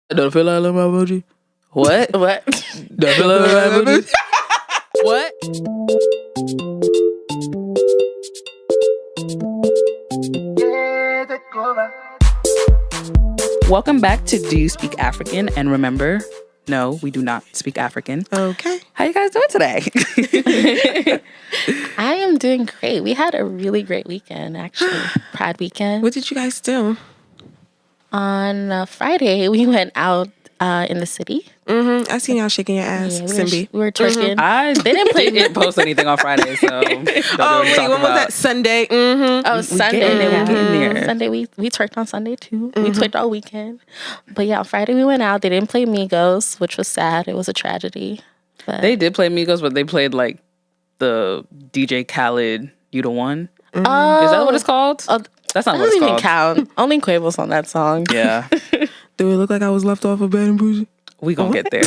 Don't feel like my emoji. What? What? Don't feel like my emoji. What? Welcome back to Do You Speak African? And remember, no, we do not speak African. Okay. How you guys doing today? I am doing great. We had a really great weekend, actually. Pride weekend. What did you guys do? On Friday, we went out in the city. Mm-hmm. I seen y'all shaking your ass, Yeah, Simbi. we were twerking. They didn't post anything on Friday, so. Oh, wait, when was that? Sunday? Mm-hmm. Oh, Sunday. getting there. Sunday, we twerked on Sunday, too. We twerked all weekend. But yeah, on Friday, we went out. They didn't play Migos, which was sad. It was a tragedy. But They did play Migos, but they played like the DJ Khaled, You the One. Oh, Is that what it's called? Oh, That's not that what it's doesn't even called. count. Only Quavo's on that song. Yeah. Do it look like I was left off of Bad and Bougie? We gonna get there.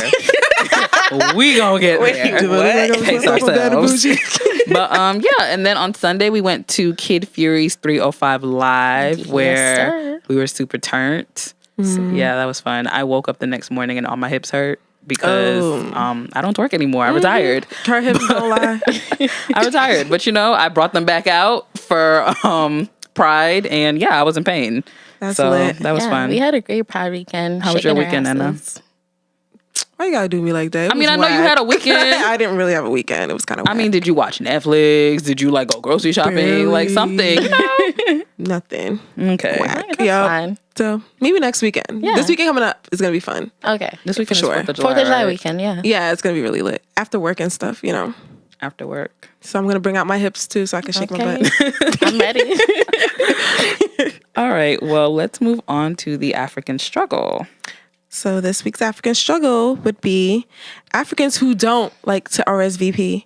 We gonna get there. Do it look like I was Pace left off of Bad and ourselves. Bougie? But yeah, and then on Sunday we went to Kid Fury's 305 Live Yes, where sir. we were super turned. So, yeah, that was fun. I woke up the next morning and all my hips hurt because I don't twerk anymore. I retired. Her hips don't lie. I retired, but I brought them back out for Pride, and yeah, I was in pain. That's so lit. that was fun. We had a great Pride weekend. How was your shaking our weekend, Anna? asses. Why you gotta do me like that? I mean, I know you had a weekend. I didn't really have a weekend. It was kind of. I mean, did you watch Netflix? Did you go grocery shopping? Barely. Like something? nothing. Okay. Whack. That's fine. So maybe next weekend. Yeah. This weekend coming up is gonna be fun. Okay. This weekend For sure. is 4th of July. 4th of July right? weekend, yeah. Yeah, it's gonna be really lit after work and stuff. After work. So I'm gonna bring out my hips too, so I can shake my Okay. butt. I'm ready. All right. Well, let's move on to the African struggle. So this week's African struggle would be Africans who don't like to RSVP.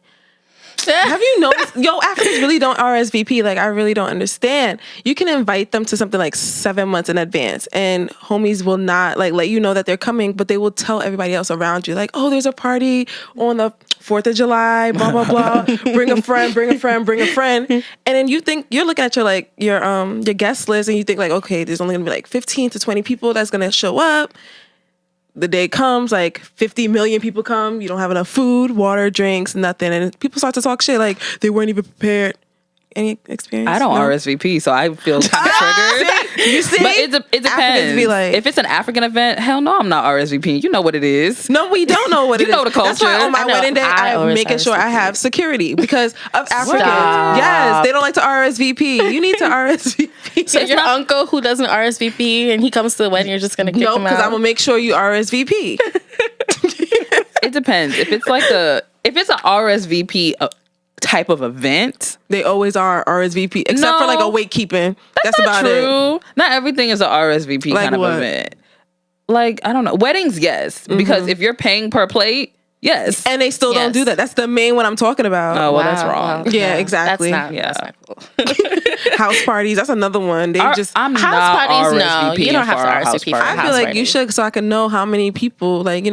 Have you noticed? Yo, Africans really don't RSVP. Like, I really don't understand. You can invite them to something like 7 months in advance, and homies will not let you know that they're coming, but they will tell everybody else around you, like, oh, there's a party on the 4th of July, blah, blah, blah. Bring a friend, bring a friend, bring a friend. And then you think, you're looking at your guest list, and you think, okay, there's only gonna be 15 to 20 people that's gonna show up. The day comes, 50 million people come. You don't have enough food, water, drinks, nothing. And people start to talk shit like they weren't even prepared. Any experience? I don't No? RSVP, so I feel kind of triggered. You see? But it depends. Africans be like- if it's an African event, hell no, I'm not RSVPing. You know what it is. No, we don't know what You it is. know the That's why culture. on my I know, wedding day, I I'm always making sure I RSVP. have security because of Africans. Stop. Yes, they don't like to RSVP. You need to RSVP. So your uncle who doesn't RSVP and he comes to the wedding, you're just going to kick No, him out? because I'm gonna make sure you RSVP. It depends. If it's a RSVP type of event, They always are RSVP, except No. for a wake keeping. That's not about it. true. Not everything is a RSVP Like kind of what? event. I don't know. Weddings, yes. Because if you're paying per plate, yes. And they still don't Yes. do that. That's the main one I'm talking about. Oh, well, Wow, that's wrong. wow. Yeah, exactly. That's not cool. House parties, that's another one. They I'm not not parties, no. RSVPing You don't have for to our house RSVP for party. I house feel like party. you should, so I can know how many people, If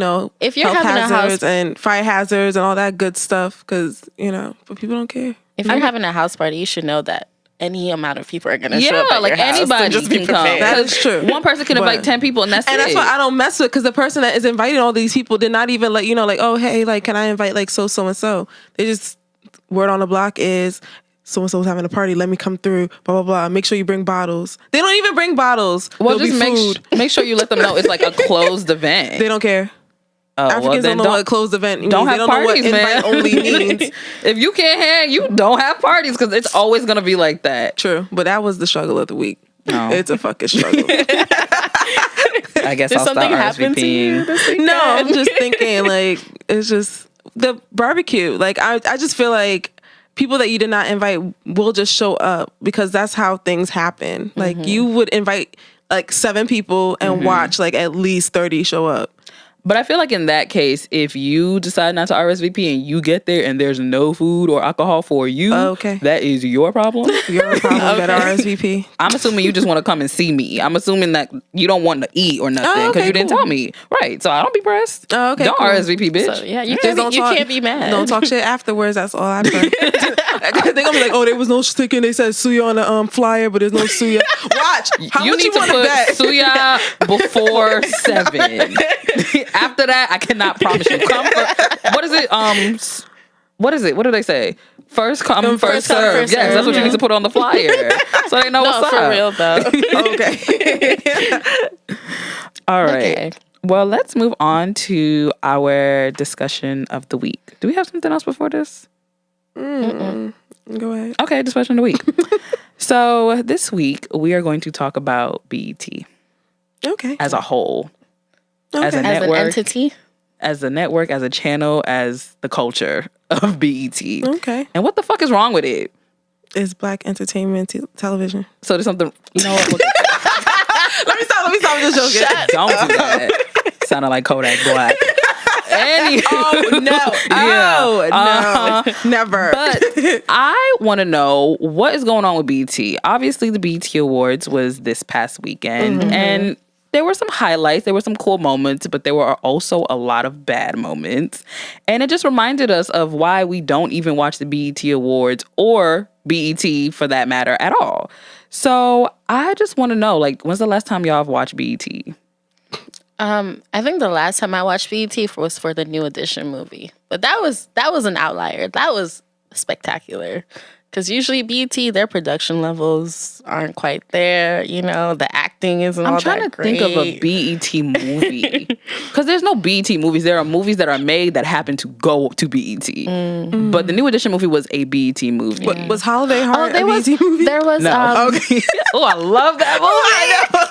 you're health having a house, hazards and fire hazards and all that good stuff, because but people don't care. if you're having a house party, you should know that any amount of people are going to show Yeah, up at like your house. So anybody just be can come. prepared. That Because is true. One person can invite But- 10 people, and that's And it. that's why I don't mess with, because the person that is inviting all these people did not even let you know, oh, hey, can I invite so and so? They just, word on the block is, so and so's having a party. Let me come through. Blah blah blah. Make sure you bring bottles. They don't even bring bottles. Well, There'll just be food. make sure you let them know it's a closed event. They don't care. Oh, well, Africans then don't know what closed event means. don't They have don't parties, know what man. invite only means. If you can't hang, you don't have parties because it's always gonna be like that. True, but that was the struggle of the week. No. It's a fucking struggle. I guess Did I'll something start happen to you RSVPing. this weekend? No, I'm just thinking it's just the barbecue. I just feel like people that you did not invite will just show up because that's how things happen. You would invite 7 people and watch at least 30 show up. But I feel like in that case, if you decide not to RSVP and you get there and there's no food or alcohol for you, that is your problem. Your problem. Better RSVP. I'm assuming you just want to come and see me. I'm assuming that you don't want to eat or nothing because you didn't tell me. Right. So I don't be pressed. Don't RSVP, bitch. So, yeah, you can't be mad. Don't talk shit afterwards. That's all I pray. They're gonna be like, oh, there was no chicken. They said suya on the flyer, but there's no suya. Watch. How you much need you to want put to bet? suya before 7. After that, I cannot promise you. What is it? What is it? What do they say? First come, first serve. Yes, that's what you need to put on the flyer, so they know what's up. For real though. Okay. All right. Okay. Well, let's move on to our discussion of the week. Do we have something else before this? Go ahead. Okay, discussion of the week. So this week we are going to talk about BET. Okay. As a whole. Okay. As a network. As an entity. As a network, as a channel, as the culture of BET. Okay. And what the fuck is wrong with it? It's black entertainment television. So there's something, you know what? Let me stop. I'm just joking. Don't do that. Sounded like Kodak Black. Oh, no. Yeah. No. Never. But I want to know what is going on with BET. Obviously, the BET Awards was this past weekend. Mm-hmm. And there were some highlights. There were some cool moments, but there were also a lot of bad moments. And it just reminded us of why we don't even watch the BET Awards or BET for that matter at all. So I just want to know, like, when's the last time y'all have watched BET? I think the last time I watched BET was for the New Edition movie. But that was an outlier. That was spectacular. Because usually BET, their production levels aren't quite there. You know, the acting isn't all that great. I'm trying to think of a BET movie. Because there's no BET movies. There are movies that are made that happen to go to BET. Mm-hmm. But the New Edition movie was a BET movie. Yeah. Was Holiday Heart a BET movie? There was... No. Okay. Oh, I love that movie. I know.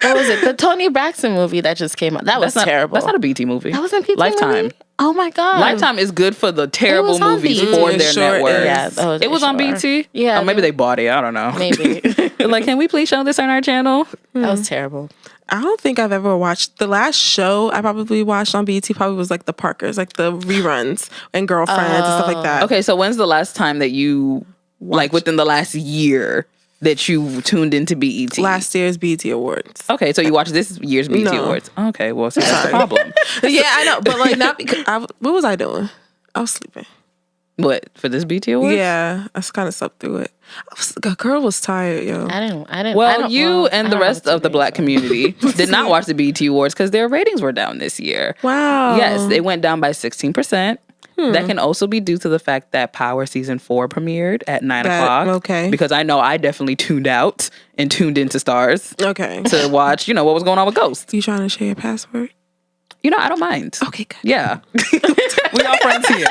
What was it? The Toni Braxton movie that just came out. That's terrible. That's not a BET movie. That wasn't a BET Lifetime. Movie? Oh my God. Lifetime is good for the terrible movies for their network. Yeah, it was on BET? Yeah. Or maybe they bought it. I don't know. Maybe. Like, can we please show this on our channel? That was terrible. I don't think I've ever watched. The last show I probably watched on BET probably was like the Parkers, like the reruns and Girlfriends and stuff like that. Okay, so when's the last time that you, like within the last year, that you tuned into BET? Last year's BET Awards. Okay, so you watched this year's BET Awards. Okay, well, see, that's the problem. Yeah, I know, but like not because what was I doing? I was sleeping. What, for this BET Awards? Yeah, I kind of slept through it. The girl was tired, yo. I didn't. Well, you and the rest of the black community did not watch the BET Awards because their ratings were down this year. Wow. Yes, they went down by 16%. That can also be due to the fact that Power Season 4 premiered at 9 o'clock. Okay. Because I know I definitely tuned out and tuned into Stars. Okay. To watch, what was going on with Ghost. You trying to share your password? I don't mind. Okay, good. Yeah. We all friends here.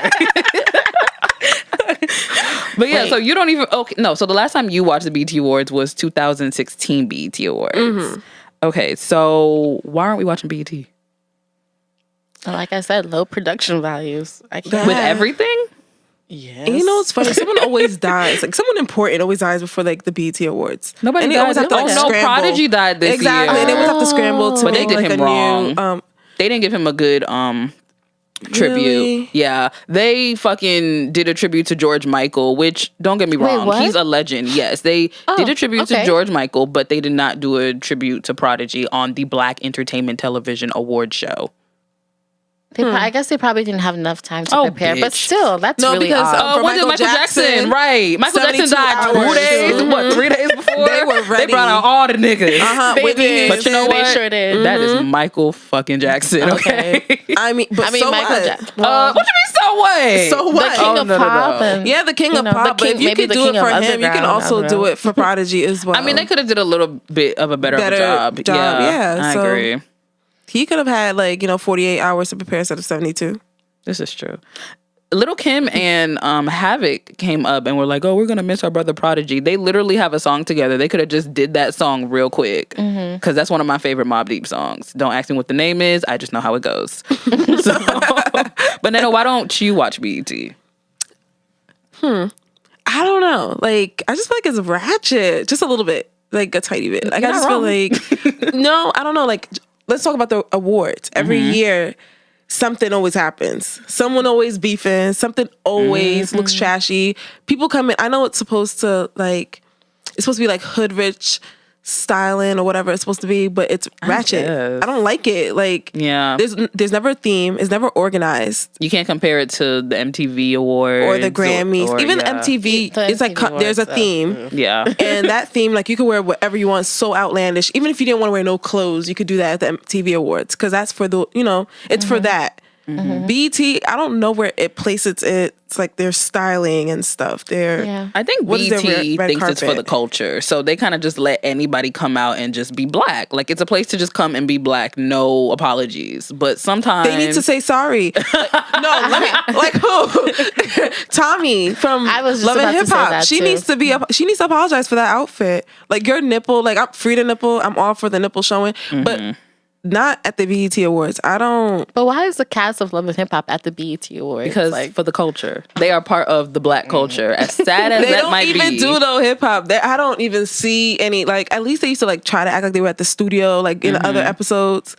But yeah, so you don't even... Okay, no, so the last time you watched the BET Awards was 2016 BET Awards. Mm-hmm. Okay, so why aren't we watching BET? Like I said, low production values. I can't. With everything? Yes. And it's funny. Someone always dies. Like someone important always dies before like the BET Awards. Nobody and died. Always have to, no, Prodigy died this year. Exactly. And they always have to scramble to but make they did like him a wrong. new. They didn't give him a good tribute. Really? Yeah. They fucking did a tribute to George Michael, which, don't get me wrong, what? he's a legend. Yes, they did a tribute to George Michael, but they did not do a tribute to Prodigy on the Black Entertainment Television Award show. I guess they probably didn't have enough time to prepare, bitch. but still, that's really odd. When did Michael Jackson? Right. Michael Jackson died 2 days, 3 days before? They were ready. They brought out all the niggas. They did. But you know what? They sure did. That is Michael fucking Jackson, okay? I mean, so Michael Jackson. What you mean, so what? So what? The king of pop. And, yeah, the king of pop. But if you could do it for him, you can also do it for Prodigy as well. I mean, they could have did a little bit of a better job. Yeah, I agree. He could have had 48 hours to prepare instead of 72. This is true. Lil' Kim and Havoc came up and were like, "Oh, we're gonna miss our brother Prodigy." They literally have a song together. They could have just did that song real quick because that's one of my favorite Mobb Deep songs. Don't ask me what the name is. I just know how it goes. But Nana, why don't you watch BET? I don't know. I just feel like it's ratchet, just a little bit, like a tiny bit. Like I just feel like no, I don't know. Like let's talk about the awards. Every year, something always happens. Someone always beefing. Something always looks trashy. People come in. I know it's supposed to be like hood rich styling or whatever it's supposed to be, but it's ratchet. I don't like it. Like, there's never a theme. It's never organized. You can't compare it to the MTV Awards or the Grammys. Even MTV, it's like there's a theme. And that theme, like, you could wear whatever you want. So outlandish. Even if you didn't want to wear no clothes, you could do that at the MTV Awards, because that's for the, it's for that. BT, I don't know where it places it. It's like their styling and stuff. I think BT thinks it's for the culture. So they kind of just let anybody come out and just be black. Like, it's a place to just come and be black. No apologies. But sometimes they need to say sorry. No, let me, like, who? Tommy from Love and Hip Hop. She needs to apologize for that outfit. Like, your nipple, like, I'm free to nipple. I'm all for the nipple showing. But not at the BET Awards. I don't. But why is the cast of Love and Hip Hop at the BET Awards? Because for the culture, they are part of the black culture. As sad as that might be, they don't even do though hip hop. I don't even see any. Like, at least they used to like try to act like they were at the studio, like in other episodes.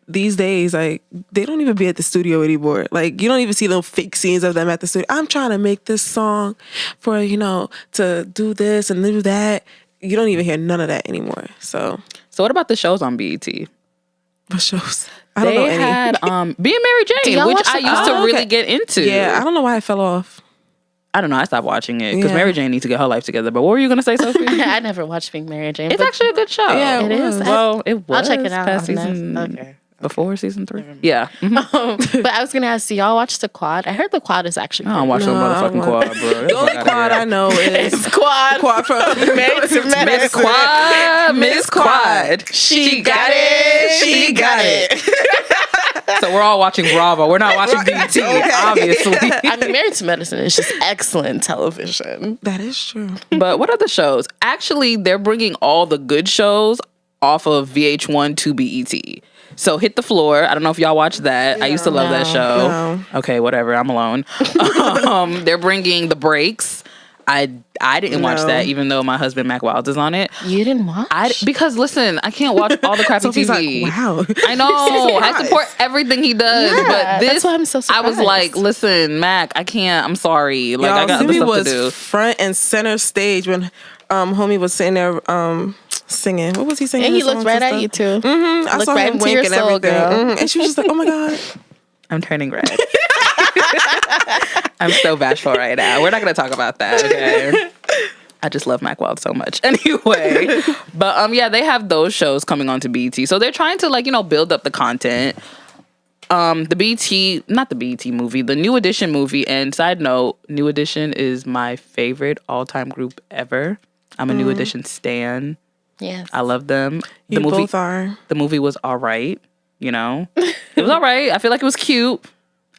These days, like, they don't even be at the studio anymore. Like, you don't even see those fake scenes of them at the studio. I'm trying to make this song for to do this and do that. You don't even hear none of that anymore. So what about the shows on BET? What shows? I don't know any. They had Being Mary Jane, which I used to really get into. Yeah, I don't know why I fell off. I don't know. I stopped watching it because Mary Jane needs to get her life together. But what were you going to say, Sophie? I never watched Being Mary Jane. It's actually a good show. Yeah, it is. Well, it was. I'll check it out. Past season, okay. Before season 3. Yeah. But I was going to ask, do y'all watch The Quad? I heard The Quad is actually I don't watch the motherfucking Quad, bro. The only Quad I know is Quad from Miss Quad. Miss Quad. She got it. She got it. So we're all watching Bravo. We're not watching BT, obviously. I mean, Married to Medicine is just excellent television. That is true. But what other shows? Actually, they're bringing all the good shows off of VH1 to BET. So Hit the Floor. I don't know if y'all watch that. I used to love that show. No. Okay, whatever. I'm alone. They're bringing The Breaks. I didn't watch that, even though my husband Mac Wilds is on it. You didn't watch? Because listen, I can't watch all the crappy Sophie's TV. Like, wow. I know. I support everything he does, but this, that's why I'm so surprised. I was like, listen, Mac, I can't. I'm sorry. Like, I got other stuff to do. Was front and center stage when homie was sitting there singing. What was he singing? And he looked right at you too. I saw him wink and everything. And she was just like, oh my God. I'm turning red. I'm so bashful right now. We're not going to talk about that, okay? I just love Mac Wild so much. Anyway. But they have those shows coming on to BET. So they're trying to build up the content. The New Edition movie. And side note, New Edition is my favorite all-time group ever. I'm a New Edition stan. Yes. I love them. You both are. The movie was all right, It was all right. I feel like it was cute.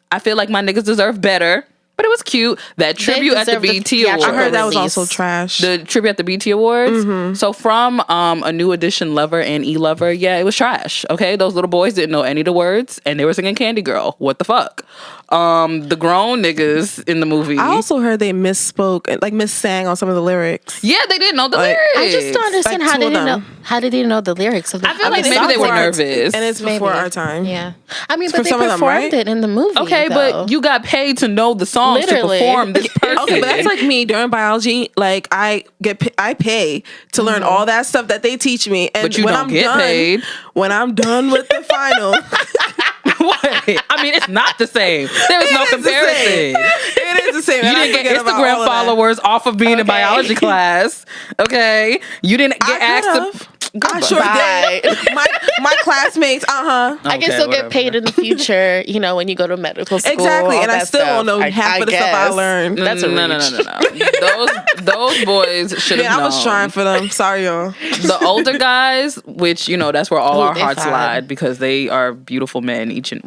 I feel like my niggas deserve better. But it was cute. That tribute at the BET Awards. I heard that was also trash. The tribute at the BET Awards. So from a New Edition lover and E-lover, it was trash. Okay, those little boys didn't know any of the words, and they were singing Candy Girl. What the fuck? The grown niggas in the movie. I also heard they misspoke, like missang on some of the lyrics. Yeah, they didn't know the lyrics. I just don't understand how did they know the lyrics of the I feel like maybe they were nervous. And it's before our time. Yeah. I mean, but they performed it in the movie. Okay, though. But you got paid to know the songs to perform this person. Okay, but that's like me during biology. Like, I pay to learn all that stuff that they teach me. And but you don't get paid. When I'm done with the final. What? I mean, it's not the same. There is no comparison. It is the same. You didn't get Instagram followers off of being in biology class. Okay? You didn't get asked to... I sure did. My classmates, I can still get paid in the future, when you go to medical school. Exactly, and I still don't know half of the stuff I learned. That's no. Those boys should have known. I was trying for them. Sorry, y'all. The older guys, which, that's where all our hearts lie, because they are beautiful men, each and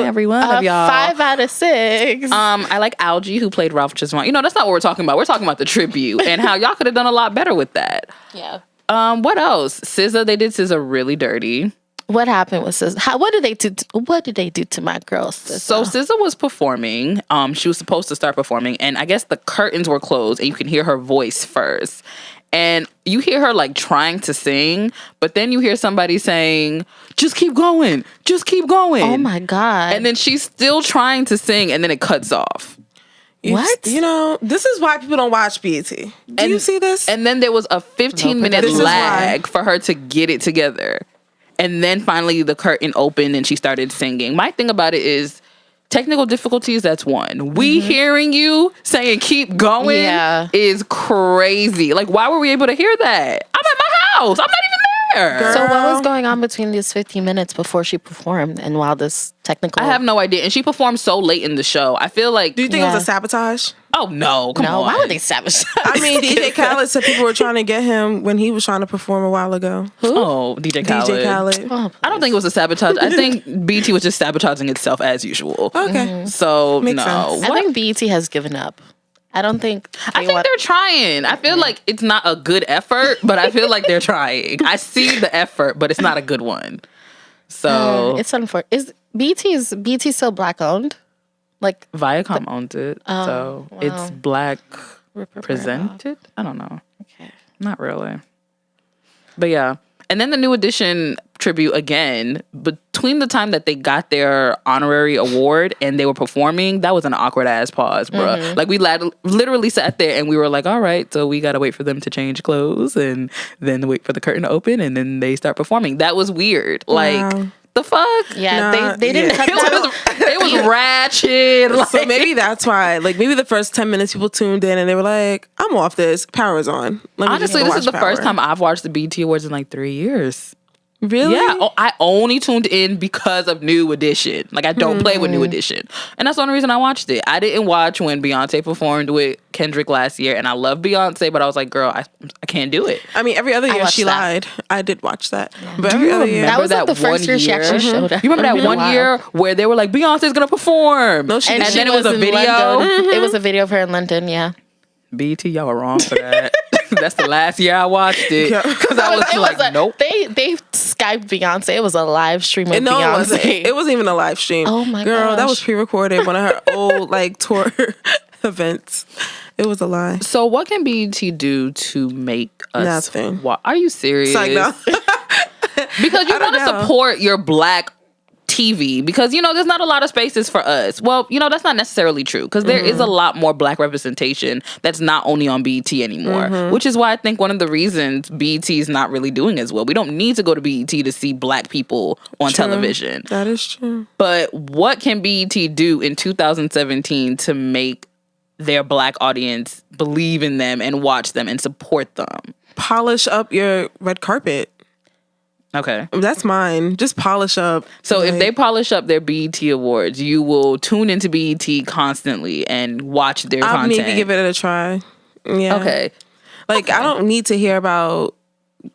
every one of y'all. 5 out of 6. I like Algie, who played Ralph Tresvant. That's not what we're talking about. We're talking about the tribute and how y'all could have done a lot better with that. Yeah. What else? SZA, they did SZA really dirty. What happened with SZA? What did they do? What did they do to my girl, SZA? So SZA was performing. She was supposed to start performing, and I guess the curtains were closed, and you can hear her voice first. And you hear her like trying to sing, but then you hear somebody saying, "Just keep going, just keep going." Oh my God! And then she's still trying to sing, and then it cuts off. What? You know, this is why people don't watch BET. Do you see this? And then there was a 15-minute lag for her to get it together. And then finally the curtain opened and she started singing. My thing about it is technical difficulties, that's one. We hearing you saying keep going is crazy. Like, why were we able to hear that? I'm at my house. I'm not even there. Girl. So what was going on between these 15 minutes before she performed and while this technical... I have no idea. And she performed so late in the show. I feel like... Do you think it was a sabotage? Oh, no. Come on. Why would they sabotage? I mean, DJ Khaled said people were trying to get him when he was trying to perform a while ago. Who? Oh, DJ Khaled. DJ Khaled. Oh, I don't think it was a sabotage. I think BT was just sabotaging itself as usual. Okay. So, Makes no. sense. I think BET has given up. I don't think... I think they're trying. I feel like it's not a good effort, but I feel like they're trying. I see the effort, but it's not a good one. So it's unfortunate. Is BET still black owned? Like Viacom owns it, so wow. it's black Rip her presented. I don't know. Okay. Not really. But yeah. And then the New Edition tribute again, between the time that they got their honorary award and they were performing, that was an awkward ass pause, bruh. Like we literally sat there and we were like, all right, so we got to wait for them to change clothes and then wait for the curtain to open and then they start performing. That was weird. Like, the fuck? Yeah, they didn't cut that. It was ratchet. Like, So maybe that's why. Like maybe the first 10 minutes people tuned in and they were like, I'm off this. Power's on. Let me honestly, just this watch is the Power. first time I've watched the BT Awards in like 3 years. Really? Yeah, I only tuned in because of New Edition. Like, I don't play with New Edition. And that's the only reason I watched it. I didn't watch when Beyonce performed with Kendrick last year. And I love Beyonce, but I was like, girl, I can't do it. I mean, every other year watched she that. lied. I did watch that. But every other year. That was like that the first year she one actually year? showed up. You remember that one year where they were like, Beyonce's going to perform? No, she And didn't. then it was a in video? London. It was a video of her in London, yeah. BT, y'all were wrong for that. That's the last year I watched it. Because I was like, nope. They Skyped Beyonce. It was a live stream of No, Beyonce. it wasn't. It wasn't even a live stream. Oh my Girl, that gosh. was pre-recorded. One of her old like tour events. It was a lie. So what can BT do to make us... Nothing. Are you serious? It's like, no. Because you I don't want to know. support your black TV because, you know, there's not a lot of spaces for us. Well, you know, that's not necessarily true because there is a lot more black representation that's not only on BET anymore, which is why I think one of the reasons BET is not really doing as well. We don't need to go to BET to see black people on television. That is true. But what can BET do in 2017 to make their black audience believe in them and watch them and support them? Polish up your red carpet. Okay. That's mine. Just polish up. So if they polish up their BET Awards, you will tune into BET constantly and watch their I'll content. maybe give it a try. Yeah. Okay. Like, I don't need to hear about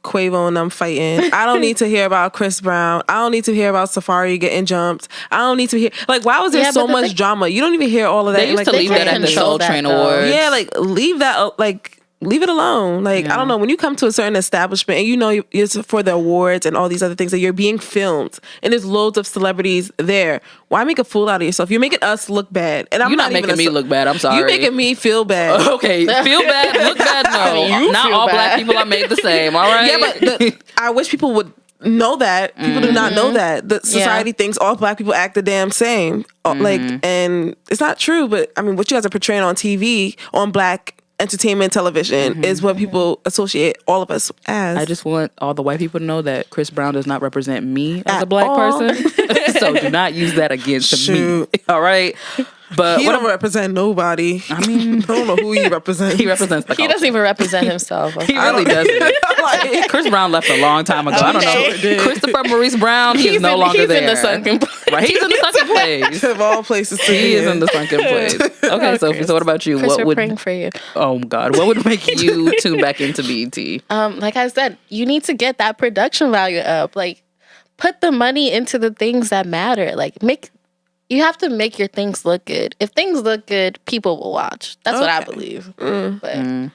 Quavo and them fighting. I don't need to hear about Chris Brown. I don't need to hear about Safari getting jumped. I don't need to hear... Like, why was there Yeah, so but the much thing- drama? You don't even hear all of that. They used like, to leave that at the control Soul that, Train though. Awards. Yeah, like, leave that... Like, leave it alone. Like, I don't know. When you come to a certain establishment and you know it's for the awards and all these other things that you're being filmed and there's loads of celebrities there, why make a fool out of yourself? You're making us look bad. And I'm You're not even making me look bad. I'm sorry. You're making me feel bad. Okay, feel bad, look bad. No, You not feel all bad. black people are made the same. All right. Yeah, but I wish people would know that. People do not know that. The society thinks all black people act the damn same. Like, and it's not true. But I mean, what you guys are portraying on TV, on black entertainment television, is what people associate all of us as. I just want all the white people to know that Chris Brown does not represent me as a At black all. person. So do not use that against Shoot. me. All right. But He what don't represent nobody. I mean, I don't know who he represents. he represents the He culture. doesn't even represent himself. He really doesn't. Like, Chris Brown left a long time ago. I don't know. Okay. Christopher Maurice Brown, he is no longer he's there. in the sunken place. Right, he's in the sunken place. of all places to He be is in the sunken place. Okay, Sophie. So what about you? Chris, What we're would? praying for you. Oh God, what would make you tune back into BET? Like I said, you need to get that production value up. Like, put the money into the things that matter. Like, you have to make your things look good. If things look good, people will watch. That's what I believe. But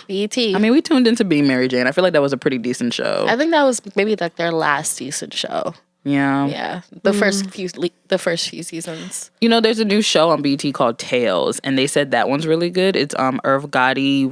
BET. I mean, we tuned into Being Mary Jane. I feel like that was a pretty decent show. I think that was maybe like their last decent show. Yeah. Yeah. The first few seasons. You know, there's a new show on BT called Tales, and they said that one's really good. It's Irv Gotti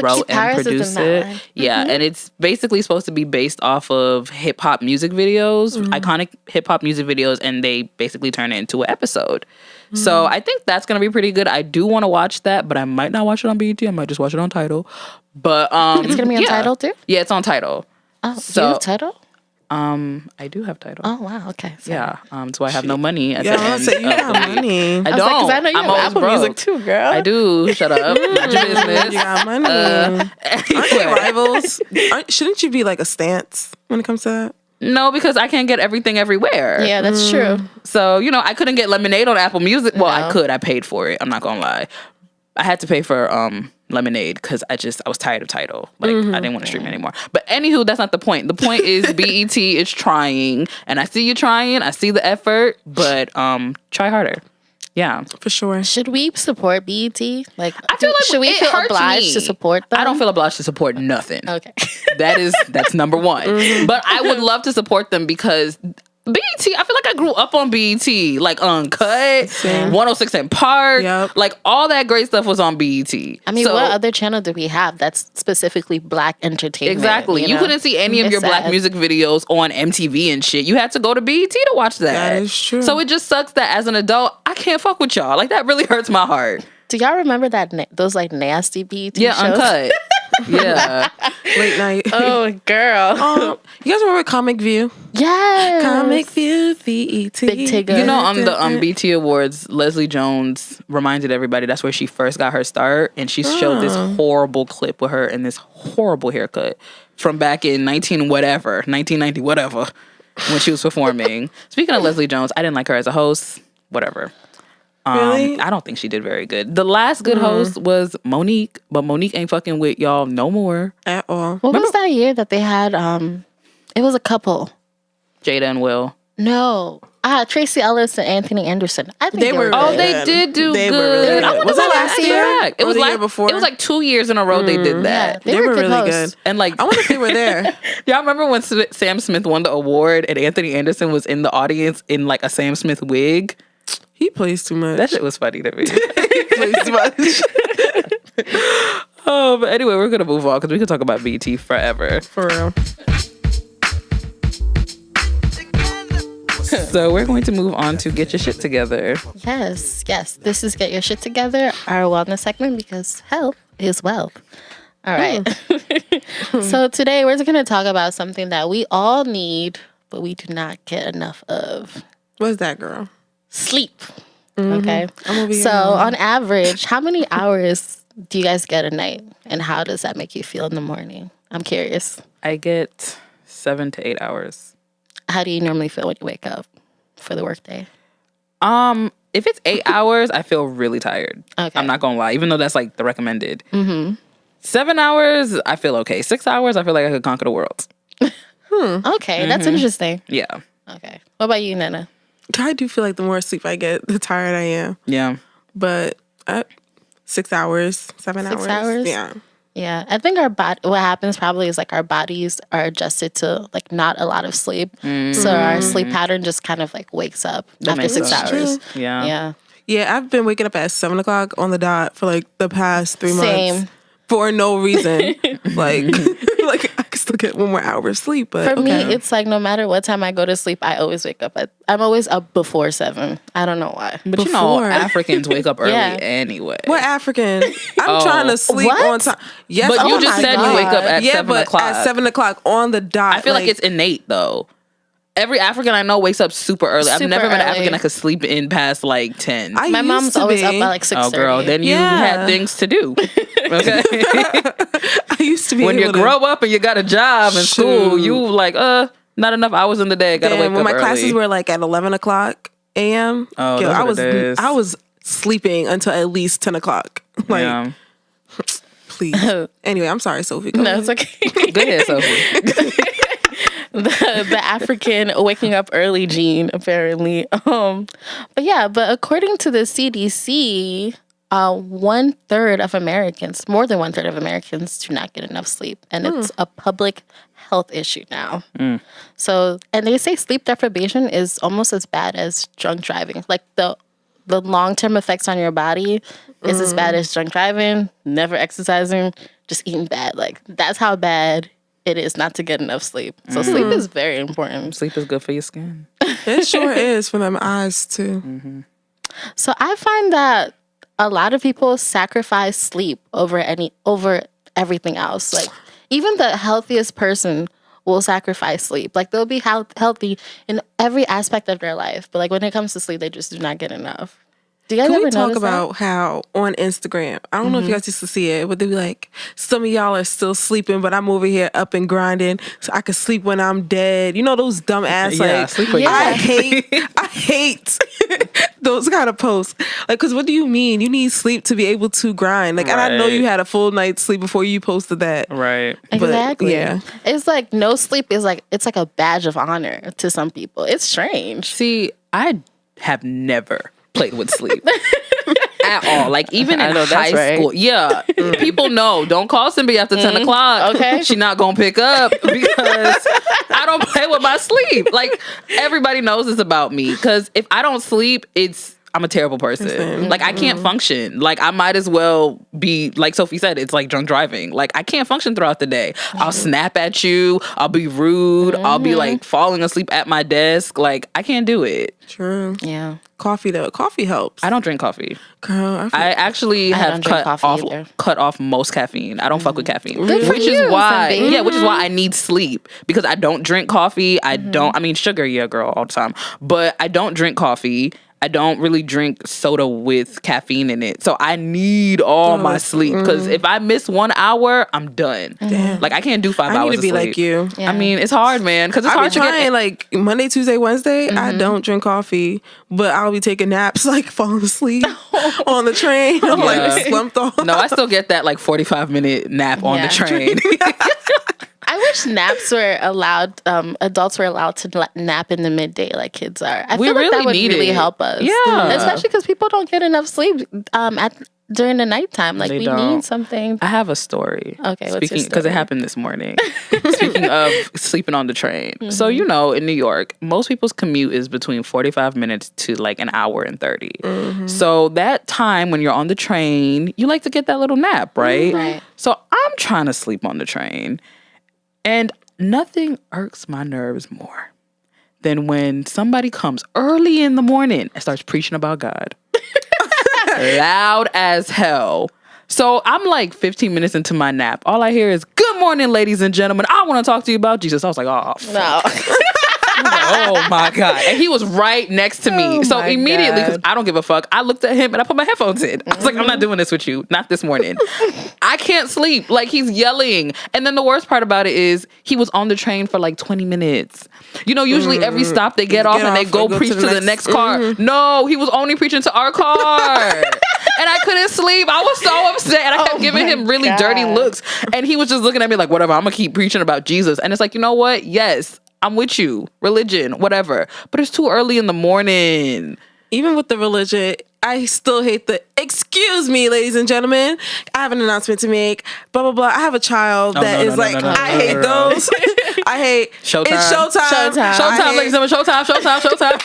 wrote and produced it. Yeah, and it's basically supposed to be based off of hip hop music videos, iconic hip hop music videos, and they basically turn it into an episode. So I think that's gonna be pretty good. I do want to watch that, but I might not watch it on BT. I might just watch it on Tidal. But it's gonna be on Tidal too. Yeah, it's on Tidal. Oh, so, do you have Tidal? I do have Tidal. Oh wow, okay. Sorry. Yeah. So I have no money at the Yeah, end. So you got money. I don't. Because I know you I'm have always Apple broke. Music too, girl. I do. Shut up. Not your business. You got money. Aren't they rivals? Shouldn't you be like a stance when it comes to that? No, because I can't get everything everywhere. Yeah, that's true. So, you know, I couldn't get Lemonade on Apple Music. Well, No. I could. I paid for it. I'm not going to lie. I had to pay for Lemonade because I was tired of Tidal. Like, I didn't want to stream anymore. But anywho, that's not the point. The point is BET is trying. And I see you trying. I see the effort. But try harder. Yeah. For sure. Should we support BET? Like, I feel like should we it feel hurts obliged me. to support them? I don't feel obliged to support nothing. Okay. That's number one. But I would love to support them because BET, I feel like I grew up on BET, like Uncut, 106 and Park, like all that great stuff was on BET. I mean, what other channel do we have that's specifically black entertainment? Exactly. You couldn't see any of your black music videos on MTV and shit. You had to go to BET to watch that. That is true. So it just sucks that as an adult, I can't fuck with y'all. Like that really hurts my heart. Do y'all remember those like nasty BET Yeah, shows? Uncut. Yeah. Late night. Oh, girl. You guys remember Comic View? Yes. Comic View, VET. Big Tigger. You know, on the BT Awards, Leslie Jones reminded everybody that's where she first got her start, and she showed this horrible clip with her in this horrible haircut from back in 1990 whatever, when she was performing. Speaking of Leslie Jones, I didn't like her as a host. Whatever. Really? I don't think she did very good. The last good host was Monique, but Monique ain't fucking with y'all no more. At all. What was that year that they had? It was a couple. Jada and Will. No. Tracy Ellis and Anthony Anderson. I think They were good. Oh, they did do They good. were really good. I wonder Was why that they last did year? that. It Or was the like year before? It was like 2 years in a row they did that. Yeah, They were good really hosts. good. And like, I wonder if they were there. y'all remember when Sam Smith won the award and Anthony Anderson was in the audience in like a Sam Smith wig? He plays too much. That shit was funny to me. He plays too much. Oh, but anyway, we're gonna move on because we could talk about BT forever. For real. So we're going to move on to Get Your Shit Together. Yes. This is Get Your Shit Together, our wellness segment, because health is wealth. All right. So today we're going to talk about something that we all need, but we do not get enough of. What's that, girl? Sleep. Okay. over So here. on average, how many hours do you guys get a night? And how does that make you feel in the morning? I'm curious. I get 7 to 8 hours. How do you normally feel when you wake up for the workday? If it's 8 hours, I feel really tired. Okay. I'm not gonna lie, even though that's like the recommended. 7 hours, I feel okay. 6 hours, I feel like I could conquer the world. Okay, that's interesting. Yeah. Okay. What about you, Nana? I do feel like the more sleep I get, the tired I am. Yeah. But 6 hours, 7 6 hours. hours? Yeah. Yeah, I think what happens probably is like our bodies are adjusted to like not a lot of sleep. So our sleep pattern just kind of like wakes up after makes 6 sense. hours. Yeah. Yeah. Yeah, I've been waking up at 7 o'clock on the dot for like the past 3 Same. months. For no reason. like I could still get 1 more hour of sleep. But For me, okay. it's like no matter what time I go to sleep, I always wake up I'm always up before 7. I don't know why. But you know, Before. Africans wake up early Yeah. anyway. What African? I'm trying to sleep What? on time. Yes, But you oh just my said you God. wake up at 7 but o'clock. at 7 o'clock on the dot. I feel like it's innate though. Every African I know wakes up super early. I've Super never met an early. African that could sleep in past like 10. I My used mom's to always be. up by like 6:30. Oh, girl, then you Yeah. had things to do. Okay. I used to be When you able to- grow up and you got a job and school, Shoot. you like, not enough hours in the day. Gotta Damn, wake when up my early. classes were like at 11 o'clock a.m. Oh, yo, those I were was the days. I was sleeping until at least 10 o'clock. Like, Yeah. please. Anyway, I'm sorry, Sophie. Go No, ahead. it's okay. Go ahead, Sophie. the African waking up early gene, apparently. But according to the CDC, 1/3 of Americans, more than 1/3 of Americans, do not get enough sleep, and it's a public health issue now. So, and they say sleep deprivation is almost as bad as drunk driving. Like the long-term effects on your body is as bad as drunk driving, never exercising, just eating bad. Like that's how bad it is not to get enough sleep. So sleep is very important. Sleep is good for your skin. It sure is for them eyes too. So I find that a lot of people sacrifice sleep over everything else. Like even the healthiest person will sacrifice sleep. Like they'll be healthy in every aspect of their life, but like when it comes to sleep, they just do not get enough. Do you guys Can ever we talk notice about how on Instagram, I don't know if you guys used to see it, but they be like, some of y'all are still sleeping, but I'm over here up and grinding so I can sleep when I'm dead. You know those dumb ass sleep when you're I dead. hate those kind of posts. Like, because what do you mean? You need sleep to be able to grind. Like, and I know you had a full night's sleep before you posted that. Right. Exactly. But, yeah. It's like no sleep is like, it's like a badge of honor to some people. It's strange. See, I have never played with sleep. At all. Like even in high school. Yeah. People know. Don't call somebody after 10 o'clock. Okay. She not gonna pick up because I don't play with my sleep. Like everybody knows it's about me. Because if I don't sleep, I'm a terrible person. Like I can't function. Like I might as well be like Sophie said, it's like drunk driving. Like I can't function throughout the day. I'll snap at you. I'll be rude. I'll be like falling asleep at my desk. Like I can't do it. True. Yeah. Coffee though. Coffee helps. I don't drink coffee. Girl, I actually have cut off most caffeine. I don't fuck with caffeine. Which is why I need sleep because I don't drink coffee. I mean sugar, yeah, girl, all the time. But I don't drink coffee. I don't really drink soda with caffeine in it. So I need all my sleep because if I miss 1 hour, I'm done. Like I can't do 5 hours I need to of be sleep. Like you. Yeah. I mean, it's hard, man, because it's hard to get. Like Monday, Tuesday, Wednesday, I don't drink coffee, but I'll be taking naps, like falling asleep on the train. I'm like slumped off. No, I still get that like 45-minute nap on the train. I wish naps were allowed, adults were allowed to nap in the midday like kids are. I feel like that would really help us. Yeah. Especially because people don't get enough sleep during the nighttime. Like we need something. I have a story. Okay, what's your story? Because it happened this morning. Speaking of sleeping on the train. So, you know, in New York, most people's commute is between 45 minutes to like an hour and 30. So that time when you're on the train, you like to get that little nap, right? Right. So I'm trying to sleep on the train. And nothing irks my nerves more than when somebody comes early in the morning and starts preaching about God. Loud as hell. So I'm like 15 minutes into my nap. All I hear is, "Good morning, ladies and gentlemen. I want to talk to you about Jesus." I was like, oh, fuck. No. Oh my God. And he was right next to me. So immediately, because I don't give a fuck, I looked at him and I put my headphones in. I was like, I'm not doing this with you. Not this morning. I can't sleep. Like he's yelling. And then the worst part about it is he was on the train for like 20 minutes. You know, usually every stop they get off and they go preach to the next car. No, he was only preaching to our car. And I couldn't sleep. I was so upset. And I kept giving him really dirty looks. And he was just looking at me like, whatever, I'm going to keep preaching about Jesus. And it's like, you know what? Yes, I'm with you. Religion, whatever. But it's too early in the morning. Even with the religion, I still hate excuse me, ladies and gentlemen, I have an announcement to make. Blah, blah, blah. I have a child I hate those. I hate. Showtime. It's showtime. Showtime, ladies and gentlemen. Showtime.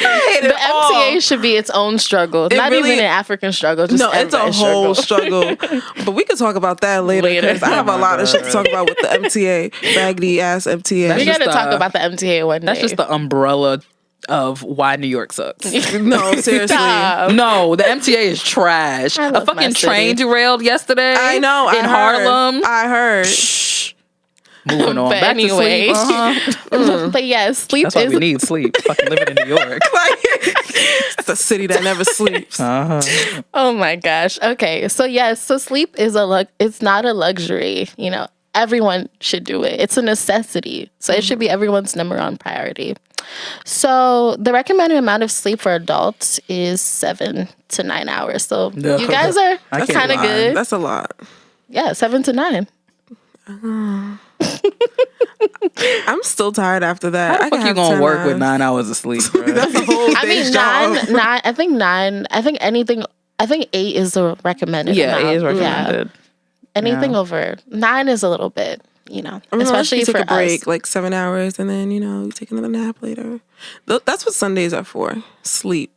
I hate it all. MTA should be its own struggle. Not even an African struggle. Just it's a whole struggle. But we could talk about that later because I have a lot of shit to talk about with the MTA. Raggedy ass MTA. We got to talk about the MTA one day. That's just the umbrella of why New York sucks. No, seriously. No, the MTA is trash. A fucking train derailed yesterday. I know. In Harlem. I heard. Shh. Moving on. But back anyway. to sleep. But yeah, sleep That's why we need sleep. Fucking living in New York. It's a city that never sleeps. Oh my gosh. Okay. So yes, so sleep is it's not a luxury, you know. Everyone should do it. It's a necessity. So it should be everyone's number one priority. So the recommended amount of sleep for adults is 7 to 9 hours. So you guys are kind of good. That's a lot. Yeah, 7 to 9. I'm still tired after that. How the fuck you gonna work with 9 hours of sleep, bro? That's a whole I mean, day's job. nine. I think 9. I think anything. I think 8 is the recommended. Yeah, amount. 8 is recommended. Anything over 9 is a little bit, especially you for take a break, us. like 7 hours, and then you take another nap later. That's what Sundays are for. Sleep.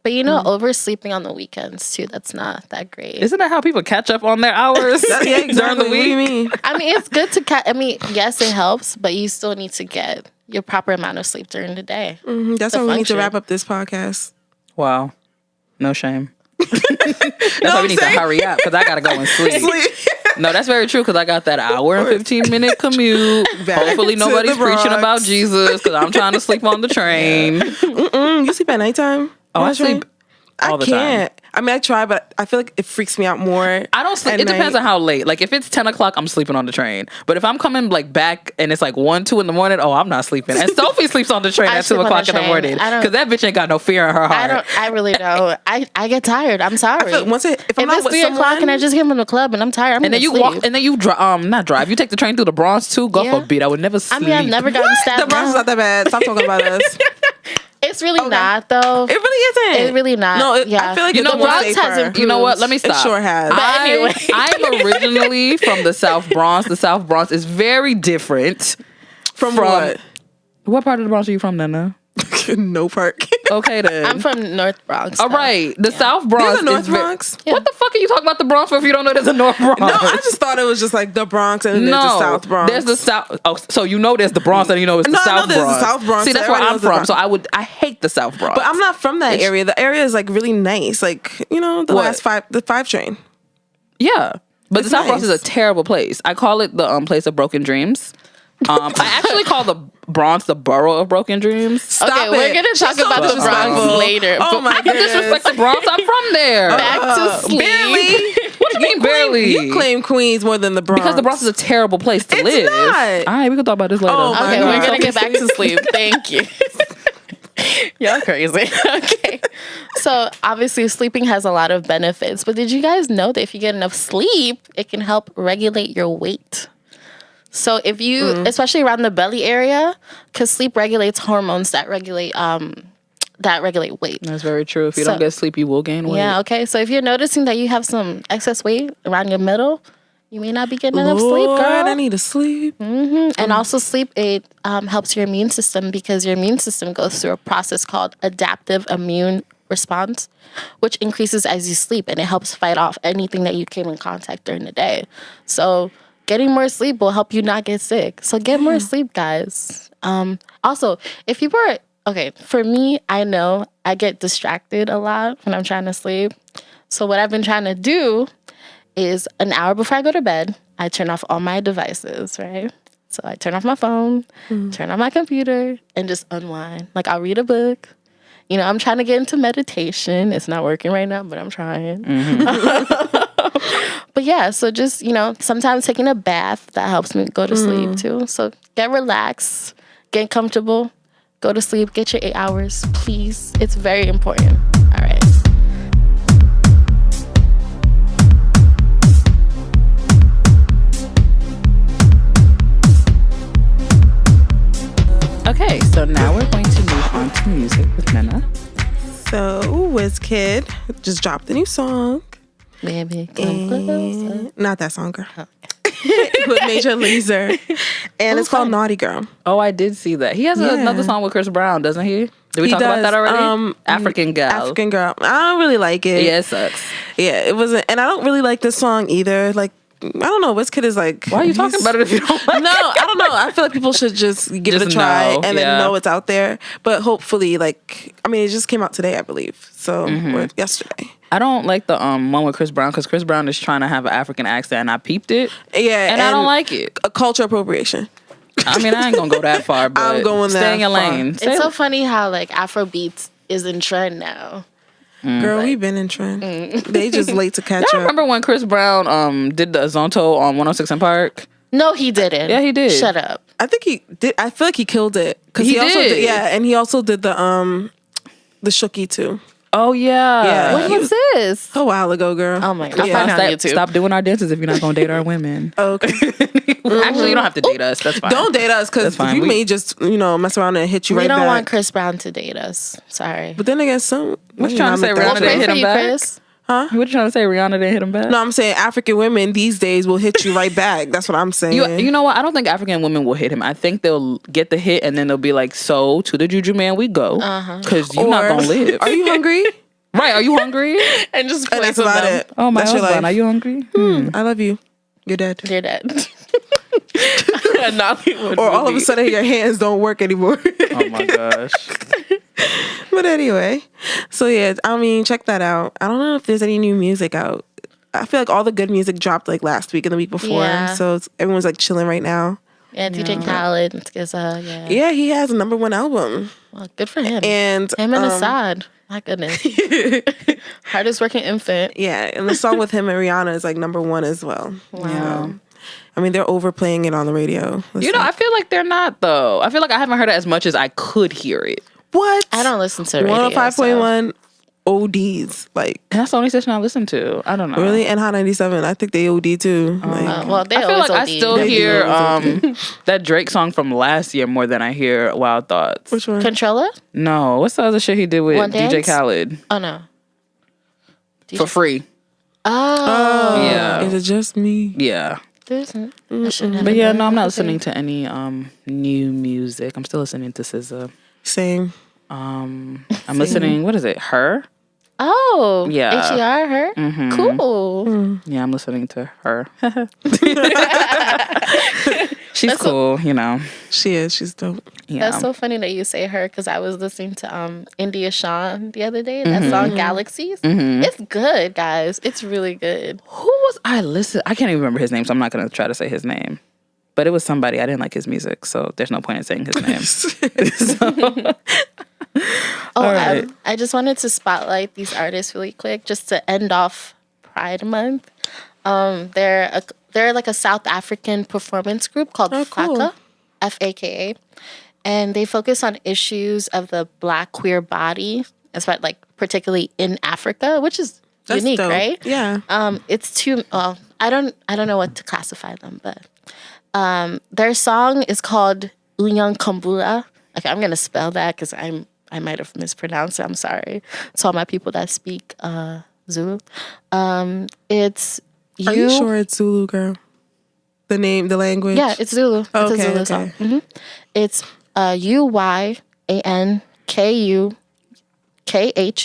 But oversleeping on the weekends too, that's not that great. Isn't that how people catch up on their hours Yeah, exactly. during the What do week? you mean? I mean, it's good to yes, it helps, but you still need to get your proper amount of sleep during the day. That's to why we need to function. wrap up this podcast. Wow. No shame. That's why we need to hurry up because I gotta go and sleep. No, that's very true because I got that hour and 15-minute commute. Hopefully to nobody's the preaching Bronx. about Jesus because I'm trying to sleep on the train. You sleep at nighttime? Oh, I That's right. sleep all the I can't. time. I mean, I try, but I feel like it freaks me out more. I don't sleep. at It depends night. on how late. Like if it's 10 o'clock, I'm sleeping on the train. But if I'm coming back and it's like 1, 2 in the morning, I'm not sleeping. And Sophie sleeps on the train I at 2 sleep on the o'clock in the train. morning I don't- because that bitch ain't got no fear in her heart. I really don't. I get tired. I'm sorry. If I'm if not it's with 3 o'clock someone, and I just came from the club and I'm tired, I'm And then gonna you sleep. walk, and then you not drive. You take the train through the Bronx too. God Yeah. forbid, I would never sleep. I mean, I've never gotten stabbed. the Bronx is not that bad. Stop talking about us. It's really not though. It really isn't. It's really not. No, Yeah. I feel like You it's know more what? Bronx safer. has improved. You know what? Let me stop. It sure has. But anyway. I'm originally from the South Bronx. The South Bronx is very different From what? What part of the Bronx are you from, Nana? No park. Okay then. I'm from North Bronx. All though. right, the South Bronx. There's a North is Bronx? What the fuck are you talking about the Bronx for if you don't know there's a North Bronx? No, I just thought it was just like the Bronx and then there's the South Bronx. There's the South. Oh, so you know there's the Bronx and you know it's the No, I know South there's the Bronx. South Bronx, See, so that's where everybody I'm knows the from. Bronx. So I hate the South Bronx. But I'm not from that area. The area is like really nice. Like, the 5 train. Yeah. But It's the South Bronx is nice. a terrible place. I call it the place of broken dreams. I actually call the Bronx the borough of broken dreams. Stop Okay, we're it. gonna talk She's so about the Bronx disrespectful. later. Oh but my I can disrespect the Bronx. I'm from there. back to sleep. Barely. What do you mean barely? You claim Queens more than the Bronx. Because the Bronx is a terrible place to It's live. not. All right, we can talk about this later. Oh, my Okay, God. we're gonna get back to sleep. Thank you. Y'all crazy. Okay. So obviously sleeping has a lot of benefits, but did you guys know that if you get enough sleep, it can help regulate your weight? So if you, especially around the belly area, because sleep regulates hormones that regulate weight. That's very true. If you So- don't get sleep, you will gain weight. Yeah, okay. So if you're noticing that you have some excess weight around your middle, you may not be getting enough sleep, Lord, girl. I need to sleep. And also sleep aid helps your immune system because your immune system goes through a process called adaptive immune response, which increases as you sleep and it helps fight off anything that you came in contact during the day. So getting more sleep will help you not get sick. So get more sleep, guys. Also, if people are, okay, for me, I know I get distracted a lot when I'm trying to sleep. So what I've been trying to do is an hour before I go to bed, I turn off all my devices, right? So I turn off my phone, turn on my computer, and just unwind. Like I'll read a book. I'm trying to get into meditation. It's not working right now, but I'm trying. But yeah, so just, sometimes taking a bath, that helps me go to sleep too. So get relaxed, get comfortable, go to sleep, get your 8 hours, please. It's very important. All right. Okay, so now we're going to move on to music with Nana. So, WizKid just dropped a new song. Baby, come closer. Not that song, girl. With Major Lazer. And it's called Naughty Girl. Oh, I did see that. He has another song with Chris Brown, doesn't he? Did we talk about that already? African Gal. African Girl. I don't really like it. Yeah, it sucks. Yeah, it wasn't. And I don't really like this song either. Like, I don't know. WizKid is like. Why are you talking about it if you don't like No, I don't know. I feel like people should just give it a Just try know, and then know it's out there. But hopefully, it just came out today, I believe. So, or yesterday. I don't like the one with Chris Brown because Chris Brown is trying to have an African accent and I peeped it. Yeah. And I don't like it. A culture appropriation. I mean, I ain't gonna go that far, but I'm going stay that in your far. lane. It's so funny how Afrobeats is in trend now. Girl, we've been in trend. They just late to catch Y'all up. remember when Chris Brown did the Azonto on 106 in Park? No, he didn't. Yeah, he did. Shut up. I think he did. I feel like he killed it because He also did. did. Yeah, and he also did the Shooky too. Oh yeah. Yeah. When was this? A while ago, girl. Oh my god! I'll find it on YouTube. Stop doing our dances if you're not gonna date our women. Okay. Actually, you don't have to date us. That's fine. Don't date us because we may just mess around and hit you right back. We don't want Chris Brown to date us. Sorry. But then again, what you trying to say? Rihanna didn't hit him back? Chris? Huh? What you trying to say? Rihanna didn't hit him back? No, I'm saying African women these days will hit you right back. That's what I'm saying. You know what? I don't think African women will hit him. I think they'll get the hit and then they'll be like, "So to the Juju man we go," because you're not gonna live. Are you hungry? Right? Are you hungry? And just play that's about them. it. Oh my that's husband, are you hungry? I love you. You're dead. You're dead. Or all of a sudden your hands don't work anymore. Oh my gosh. But anyway, so yeah, I mean, check that out. I don't know if there's any new music out. I feel like all the good music dropped like last week and the week before. Yeah. So everyone's like chilling right now. Yeah, DJ Khaled, SZA, yeah. Yeah, he has a #1 album. Well, good for him. And him and Assad. My goodness. Hardest working infant. Yeah, and the song with him and Rihanna is like #1 as well. Wow. So, I mean, they're overplaying it on the radio. I feel like they're not though. I feel like I haven't heard it as much as I could hear it. What? I don't listen to radio. 105.1 ODs. Like, that's the only station I listen to. I don't know. Really? And Hot 97. I think they OD too. Well, they I feel like OD. I still hear that Drake song from last year more than I hear Wild Thoughts. Which one? Controller? No. What's the other shit he did with One DJ Dance? Khaled? Oh, no. For free. Oh. Yeah. Is it just me? Yeah. But yeah, no, I'm not listening to any new music. I'm still listening to SZA. Same. I'm listening. What is it? Her? Oh. Yeah. HER, her? Mm-hmm. Cool. Yeah, I'm listening to her. She's cool, She is. She's dope. Yeah. That's so funny that you say her because I was listening to India Shawn the other day. That song Galaxies. It's good, guys. It's really good. Who was I listening? I can't even remember his name, so I'm not going to try to say his name. But it was somebody. I didn't like his music, so there's no point in saying his name. Right. I just wanted to spotlight these artists really quick just to end off Pride Month. They're like a South African performance group called FKK, FAKA, and they focus on issues of the Black queer body, like particularly in Africa, which is That's unique, dope. right? Yeah. It's too. Well, I don't know what to classify them, but their song is called Unyan Kambula. Okay, I'm gonna spell that because I might have mispronounced it. I'm sorry to all my people that speak Zulu. It's Are you sure it's Zulu, girl? The name, the language? Yeah, it's Zulu. It's a Zulu song. Mm-hmm. It's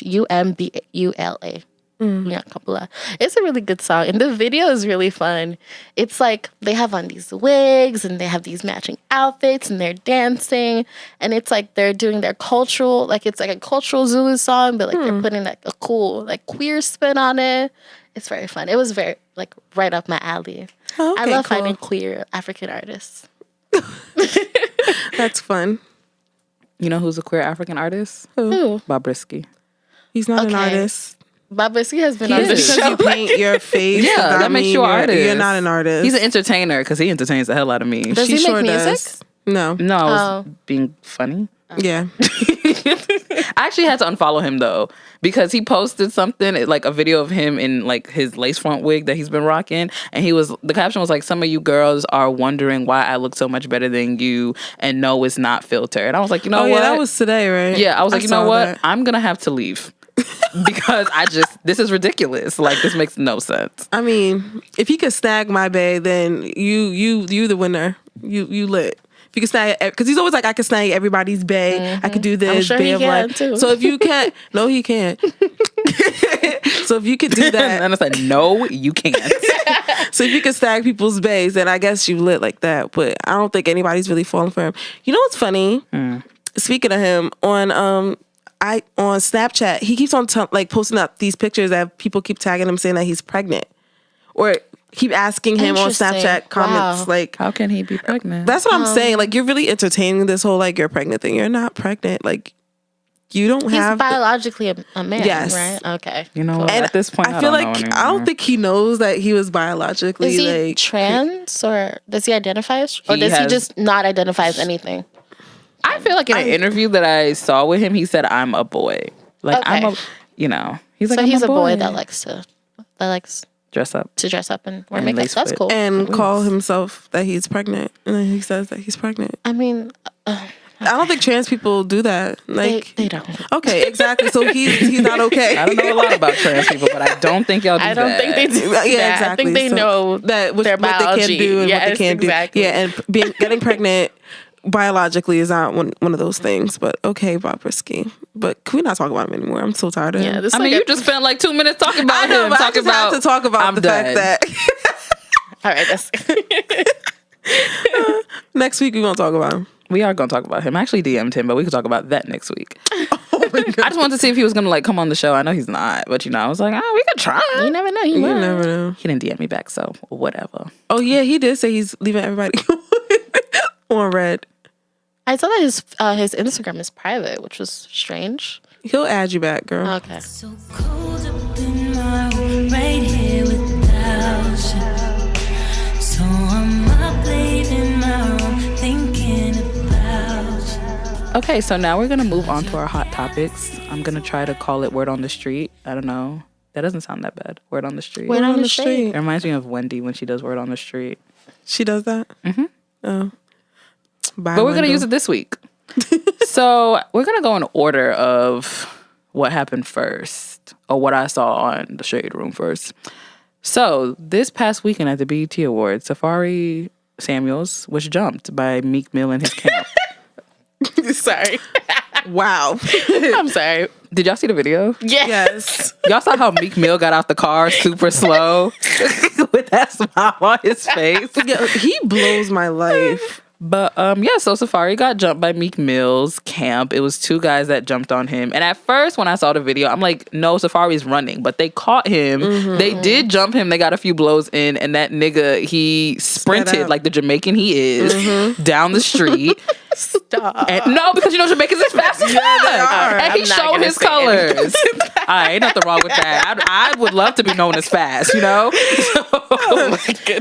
UYANKUKHUMBULA. Yeah, Kabula. It's a really good song, and the video is really fun. It's like they have on these wigs, and they have these matching outfits, and they're dancing, and it's like they're doing their cultural, like it's like a cultural Zulu song, but like they're putting like a cool like queer spin on it. It's very fun. It was very like right up my alley. Oh, okay, I love cool. finding queer African artists. That's fun. You know who's a queer African artist? Who? Bobrisky. He's not an artist. Babisky has been on Just this because show. you paint your face, Yeah, that makes you an artist. You're not an artist. He's an entertainer because he entertains the hell out of me. Does he make music? No. No, I was being funny. Yeah. I actually had to unfollow him though because he posted something like a video of him in like his lace front wig that he's been rocking, and the caption was like, "Some of you girls are wondering why I look so much better than you, and no, it's not filtered." And I was like, you know what? Yeah, that was today, right? Yeah, I was like, you know saw what? that. I'm gonna have to leave because this is ridiculous. Like this makes no sense. I mean, if he could snag my bae, then you the winner. You lit. If you can snag, because he's always like, I can snag everybody's bae. I could do this. I'm sure he can too. So if you can't, no, he can't. So if you could do that, And I said, no, you can't. so if you can snag people's baes, then I guess you lit like that. But I don't think anybody's really falling for him. You know what's funny? Speaking of him, on Snapchat, he keeps on posting up these pictures that people keep tagging him saying that he's pregnant, or keep asking him on Interesting. Snapchat comments Wow. like, How can he be pregnant? that's what I'm saying. Like, you're really entertaining this whole like you're pregnant thing. You're not pregnant. Like, you don't He's have biologically a man, Yes. right? Okay. You know what? And At this point, I feel don't know like anymore. I don't think he knows that he was biologically Is he like trans or does he identify as, or He does he has- just not identify as anything? I feel like in an interview that I saw with him, he said, "I'm a boy." Like Okay. you know, he's like, So I'm he's a boy that likes dress up and wear And makeup. lace That's fit. cool. And call himself that he's pregnant. And then he says that he's pregnant. I mean, I don't think trans people do that. Like they don't. Okay, exactly. So he's not okay. I don't know a lot about trans people, but I don't think y'all do that. I don't think they do. Yeah, that. exactly. I think they know that what their they can biology. do and what they Yes, can't exactly. do. Yeah, and getting pregnant biologically is not one of those things. But okay, Bob Risky. But can we not talk about him anymore? I'm so tired of him. Yeah, this I mean, you just spent like 2 minutes talking about I know, him. but I Talking just have about to talk about I'm the done. fact that all right. That's next week we're gonna talk about him. We are going to talk about him. I actually DM'd him, but we could talk about that next week. I just wanted to see if he was going to like come on the show. I know he's not, but you know, I was like, oh, we could try. you never know. You You might. never know. He didn't DM me back, so whatever. Oh yeah, he did say he's leaving everybody on red. I saw that his Instagram is private, which was strange. He'll add you back, girl. Okay. So cold up in my room, right here without you. So I'm up late in my room, thinking about you. Okay, so now we're going to move on to our hot topics. I'm going to try to call it Word on the Street. I don't know. That doesn't sound that bad. Word on the Street. Word on the street. It reminds me of Wendy when she does Word on the Street. She does that? Mm-hmm. Oh. Bye, But we're going to Wendell. use it this week. So we're going to go in order of what happened first, or what I saw on the Shade Room first. So this past weekend at the BET Awards, Safari Samuels was jumped by Meek Mill and his camp. Sorry. Wow. I'm sorry. Did y'all see the video? Yes. Y'all saw how Meek Mill got out the car super slow with that smile on his face. Yeah, he blows my life. But yeah, so Safari got jumped by Meek Mill's camp. It was two guys that jumped on him. And at first when I saw the video, I'm like, no, Safari's running. But they caught him. Mm-hmm. They did jump him. They got a few blows in. And that nigga, he sprinted up. like the Jamaican he is down the street. Stop. And, no, because you know Jamaicans is fast as fuck. are. And he I'm not showed gonna his say colors. Ain't nothing wrong with that. I would love to be known as fast, you know?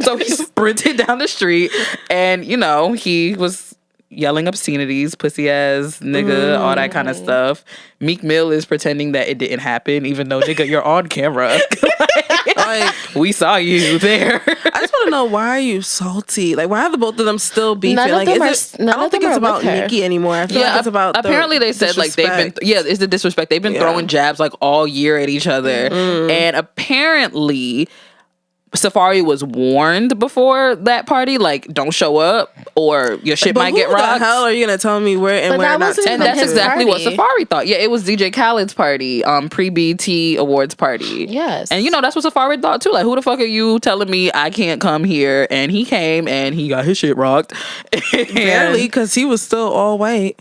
So he sprinted down the street and, you know, he was yelling obscenities, pussy ass nigga, all that kind of stuff. Meek Mill is pretending that it didn't happen, even though, nigga, you're on camera. Like, We saw you there. I just want to know, why are you salty? Like, why are the both of them still beefing? None of Like, them is are- it, none I don't of think them it's are about with her. Nicki anymore. I feel like it's about apparently they said like they've been disrespect. it's the disrespect. They've been Yeah. throwing jabs like all year at each other. And apparently Safari was warned before that party, like, don't show up or your shit But might get who the rocked. hell are you gonna tell me where and But where that not wasn't to? And even that's his exactly what party. Safari thought. Yeah, it was DJ Khaled's party, pre-BT Awards party. Yes. And you know, that's what Safari thought too. Like, who the fuck are you telling me I can't come here? And he came and he got his shit rocked. Barely, because he was still all white.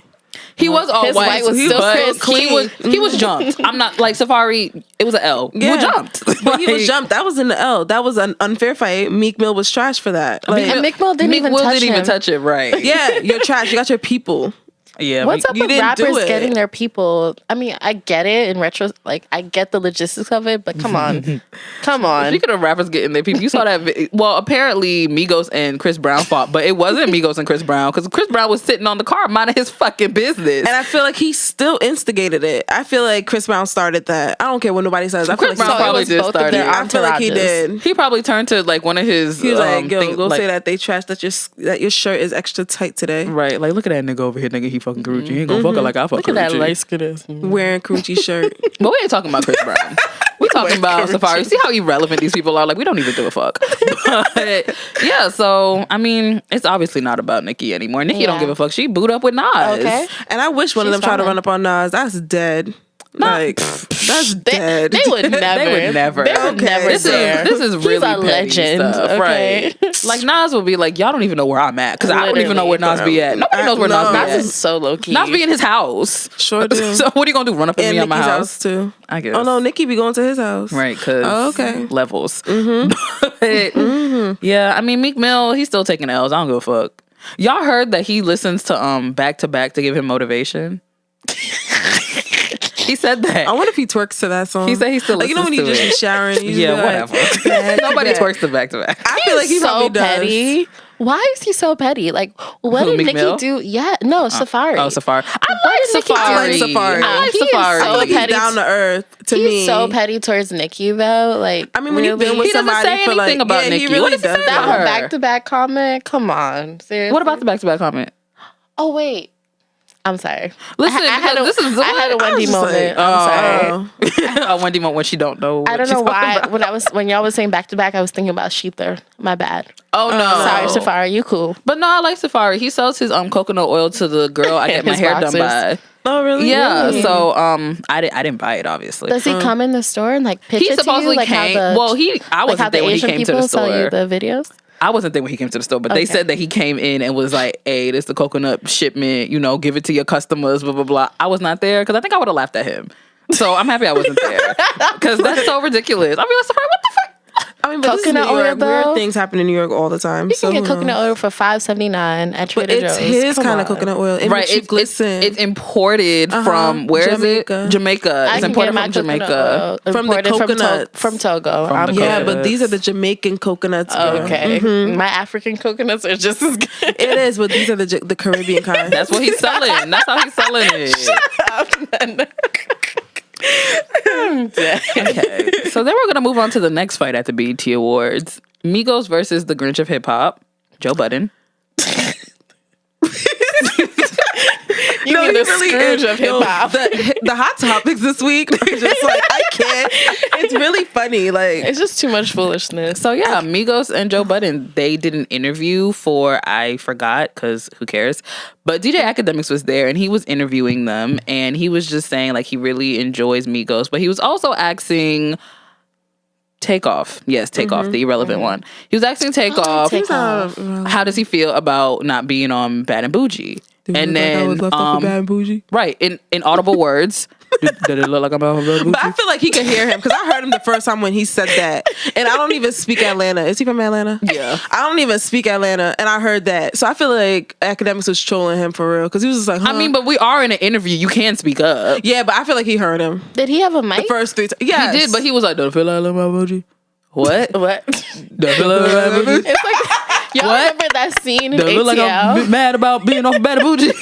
He was all His white, white was still but clean. he was jumped. I'm not like Safari. It was an L. You were jumped. But he was Like, jumped. That was in the L. That was an unfair fight. Meek Mill was trash for that. Like, And Meek Mill didn't Meek even Mill touch didn't him. even touch it. Right. yeah, you're trash. You got your people. Yeah. What's up you with didn't do rappers it. getting their people? I mean, I get it in retro. Like, I get the logistics of it, but come on. Come on. Speaking of rappers getting their people, you saw that. Well, apparently Migos and Chris Brown fought, but it wasn't Migos and Chris Brown because Chris Brown was sitting on the car minding his fucking business. And I feel like he still instigated it. I feel like Chris Brown started that. I don't care what nobody says. I feel Chris like Brown So it probably was did both start of their it. I feel like he entourages. did. He probably turned to like one of his. He was like, "Yo, thing- go like- say that they trash that your shirt is extra tight today." Right, like look at that nigga over here, nigga. He fucking Karuchi. He ain't gonna fuck her like I fuck Look at that Karuchi. light skin ass. Wearing Crunchy shirt. But we ain't talking about Chris Brown. We talking about Safari. See how irrelevant these people are? Like, we don't even give a fuck. But yeah, so I mean, it's obviously not about Nicki anymore. Nicki don't Yeah. give a fuck. She booed up with Nas. Okay. And I wish one of She's them tried to fine. run up on Nas. That's dead. Like, that's dead. They would never. They would never. They would Okay. never This dare. is really He's a petty legend. stuff, Okay. right? Like Nas will be like, y'all don't even know where I'm at because I don't even know where Nas be at. Nobody knows where No. Nas be Nas at. is so low key. Nas be in his house. Sure do. So what are you gonna do? Run up in And me at my Nicki's house? house too. I guess. Oh no, Nicki be going to his house. Right, because Oh, okay. levels. But, yeah, I mean, Meek Mill, he's still taking L's. I don't give a fuck. Y'all heard that he listens to Back to Back to give him motivation? He said that. I wonder if he twerks to that song. He said he still like, you know when listens you to just it. be showering. You Yeah, just be like, whatever. back to Nobody back. twerks to Back to Back. I feel like he so probably does. petty. Why is he so petty? Like, what Who, did Meek Nicki Mill? do? Yeah, no, Safari. Oh, Safari. I What like did Nicki do? Safari. I like Safari. I like He is Safari. so I feel like he's petty down to earth to me. He's so petty towards Nicki, though. Like, I mean, when you've been really? with He doesn't somebody say for like, anything about yeah, Nicki. he really What does he does say that about whole her? back-to-back comment? Come on, seriously. What about the back-to-back comment? Oh wait, I'm sorry. Listen, I had because this is I had a Wendy just moment. like, I'm sorry. a Wendy moment when she don't know. What I don't she's know talking why. about. When y'all was saying back to back, I was thinking about Sheether. My bad. Oh no, Sorry, Safari. You cool? But no, I like Safari. He sells his coconut oil to the girl I get my His hair boxers. done by. Oh, really? Yeah, Really? so I didn't buy it obviously. Does he come in the store and like pitch He it to you? supposedly Like came. how the Well, I like wasn't how the there when he Asian came to people the sell you store. the videos. I wasn't there when he came to the store, but they Okay. said that he came in and was like, "Hey, this the coconut shipment. You know, give it to your customers." Blah blah blah. I was not there because I think I would have laughed at him. So I'm happy I wasn't there because that's so ridiculous. I mean, like, Safari, what the fuck? I mean, but this is Coconut New York. oil, though? Weird things happen in New York all the time. You so can get who coconut knows? oil for $5.79 at But Trader it's Joe's. his Come kind of on. coconut oil. It Right, makes you glisten. it's imported from where is Jamaica. it? Jamaica. I It's can imported get my from coconut Jamaica. oil From the imported coconuts. from Togo. From I'm the good. Yeah, coconuts. but these are the Jamaican coconuts. Girl. Okay, my African coconuts are just as good. It is, but these are the Caribbean kind. That's what he's selling. That's how he's selling it. Okay, so then we're gonna move on to the next fight at the BET Awards: Migos versus the Grinch of Hip Hop, Joe Budden. You mean he the really Scrooge is. of hip hop? The hot topics this week are just like I can't. It's really funny. Like It's just too much foolishness. So yeah, Migos and Joe Budden, they did an interview for, I forgot because who cares, but DJ Academics was there and he was interviewing them and he was just saying like he really enjoys Migos, but he was also asking Takeoff, the irrelevant one. He was asking Takeoff, Takeoff. how does he feel about not being on Bad and Bougie? And then I was left off of Bad and Bougie. right, in audible words, did it look like I'm on Bad and But I Bougie? feel like he could hear him because I heard him the first time when he said that. And I don't even speak Atlanta. Is he from Atlanta? Yeah. I don't even speak Atlanta, and I heard that. So I feel like Academics was trolling him for real because he was just like, huh? I mean, but we are in an interview. You can speak up. yeah, but I feel like he heard him Did he have a mic? the first 3 times. Yeah, He did, but he was like, "Don't feel like I'm on Bougie." What? What? Don't feel like I'm on Bougie. It's like y'all What? remember that scene in Don't look like ATL? I'm mad about being off Bad and Bougie.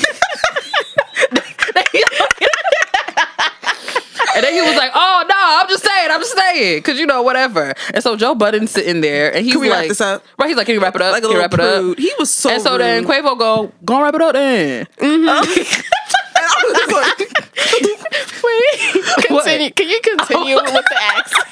And then he was like, "Oh no, I'm just saying, because you know whatever." And so Joe Budden's sitting there, and he's Can we like, wrap this up? Right? He's like, "Can you wrap it up? like a Can you little wrap it up?" prude. He was so And so then rude. Quavo go and wrap it up then. And I was like, Wait, continue. Can you continue with the accent?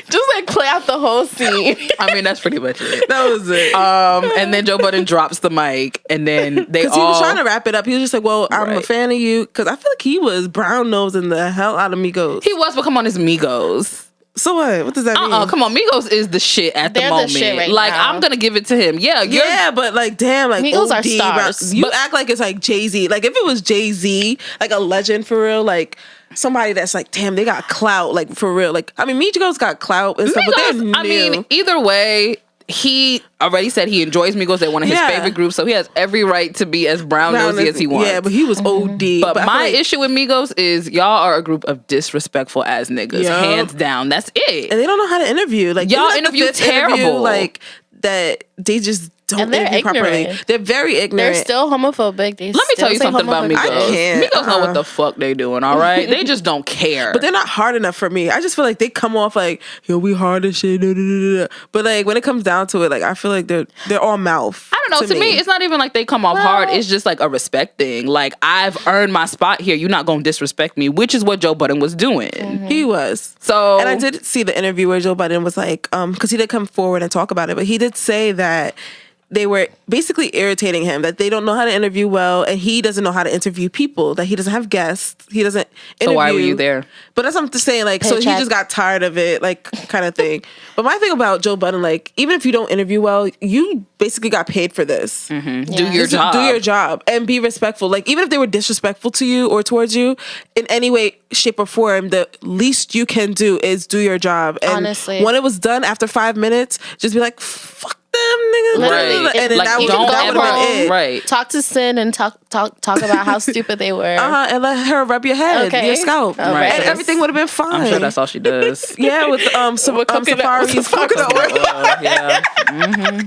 Just like play out the whole scene. I mean, that's pretty much it. that was it. And then Joe Budden drops the mic, and then they Because all he was trying to wrap it up. He was just like, well, I'm a Right. fan of you. Because I feel like he was brown nosing the hell out of Migos. He was, but come on, it's Migos. So what? What does that mean? Come on, Migos is the shit at the They're the moment. shit right like now. I'm gonna give it to him. Yeah, you're Yeah, but like, damn, like Migos are OD, stars. You But- act like it's like Jay-Z. Like if it was Jay-Z, like a legend for real, like somebody that's like, damn, they got clout, like for real. Like I mean, Migos got clout and stuff, but they're Migos, new. I mean, either way, he already said he enjoys Migos. They're one of his Yeah. favorite groups, so he has every right to be as brown nosy as he wants. Yeah, but he was OD. But I my feel like- issue with Migos is y'all are a group of disrespectful ass niggas, Yup. hands down. That's it. and they don't know how to interview. Like Y'all this is, like, the interview fifth interview, terrible. like that they just don't And they're interview properly. ignorant. They're very ignorant. They're still homophobic. They Let me tell you something about Migos. I can't. Migos know what the fuck they doing, all right? They just don't care. But they're not hard enough for me. I just feel like they come off like, yo, we hard as shit. Da, da, da, da. But like when it comes down to it, like I feel like they're all mouth. I don't know. To me, it's not even like they come off hard. It's just like a respect thing. Like, I've earned my spot here. You're not going to disrespect me, which is what Joe Budden was doing. He was. So, And I did see the interview where Joe Budden was like, because he did come forward and talk about it, but he did say that they were basically irritating him, that they don't know how to interview well, and he doesn't know how to interview people, that he doesn't have guests, he doesn't interview. So why were you there? But that's what I'm just saying, like, so he Paycheck. just got tired of it, like, kind of thing. But my thing about Joe Budden, like, even if you don't interview well, you basically got paid for this. Do your Just job. Do your job and be respectful. Like, even if they were disrespectful to you or towards you in any way, shape, or form, the least you can do is do your job. And Honestly. when it was done after 5 minutes, just be like, fuck them niggas. Literally. And then Like, that, don't that would have ever- been it. Right. Talk to Sin and talk about how stupid they were. And let her rub your head, Okay. your scalp. All right. And everything would have been fine. I'm sure that's all she does. Yeah, with Safari's coconut oil. Yeah.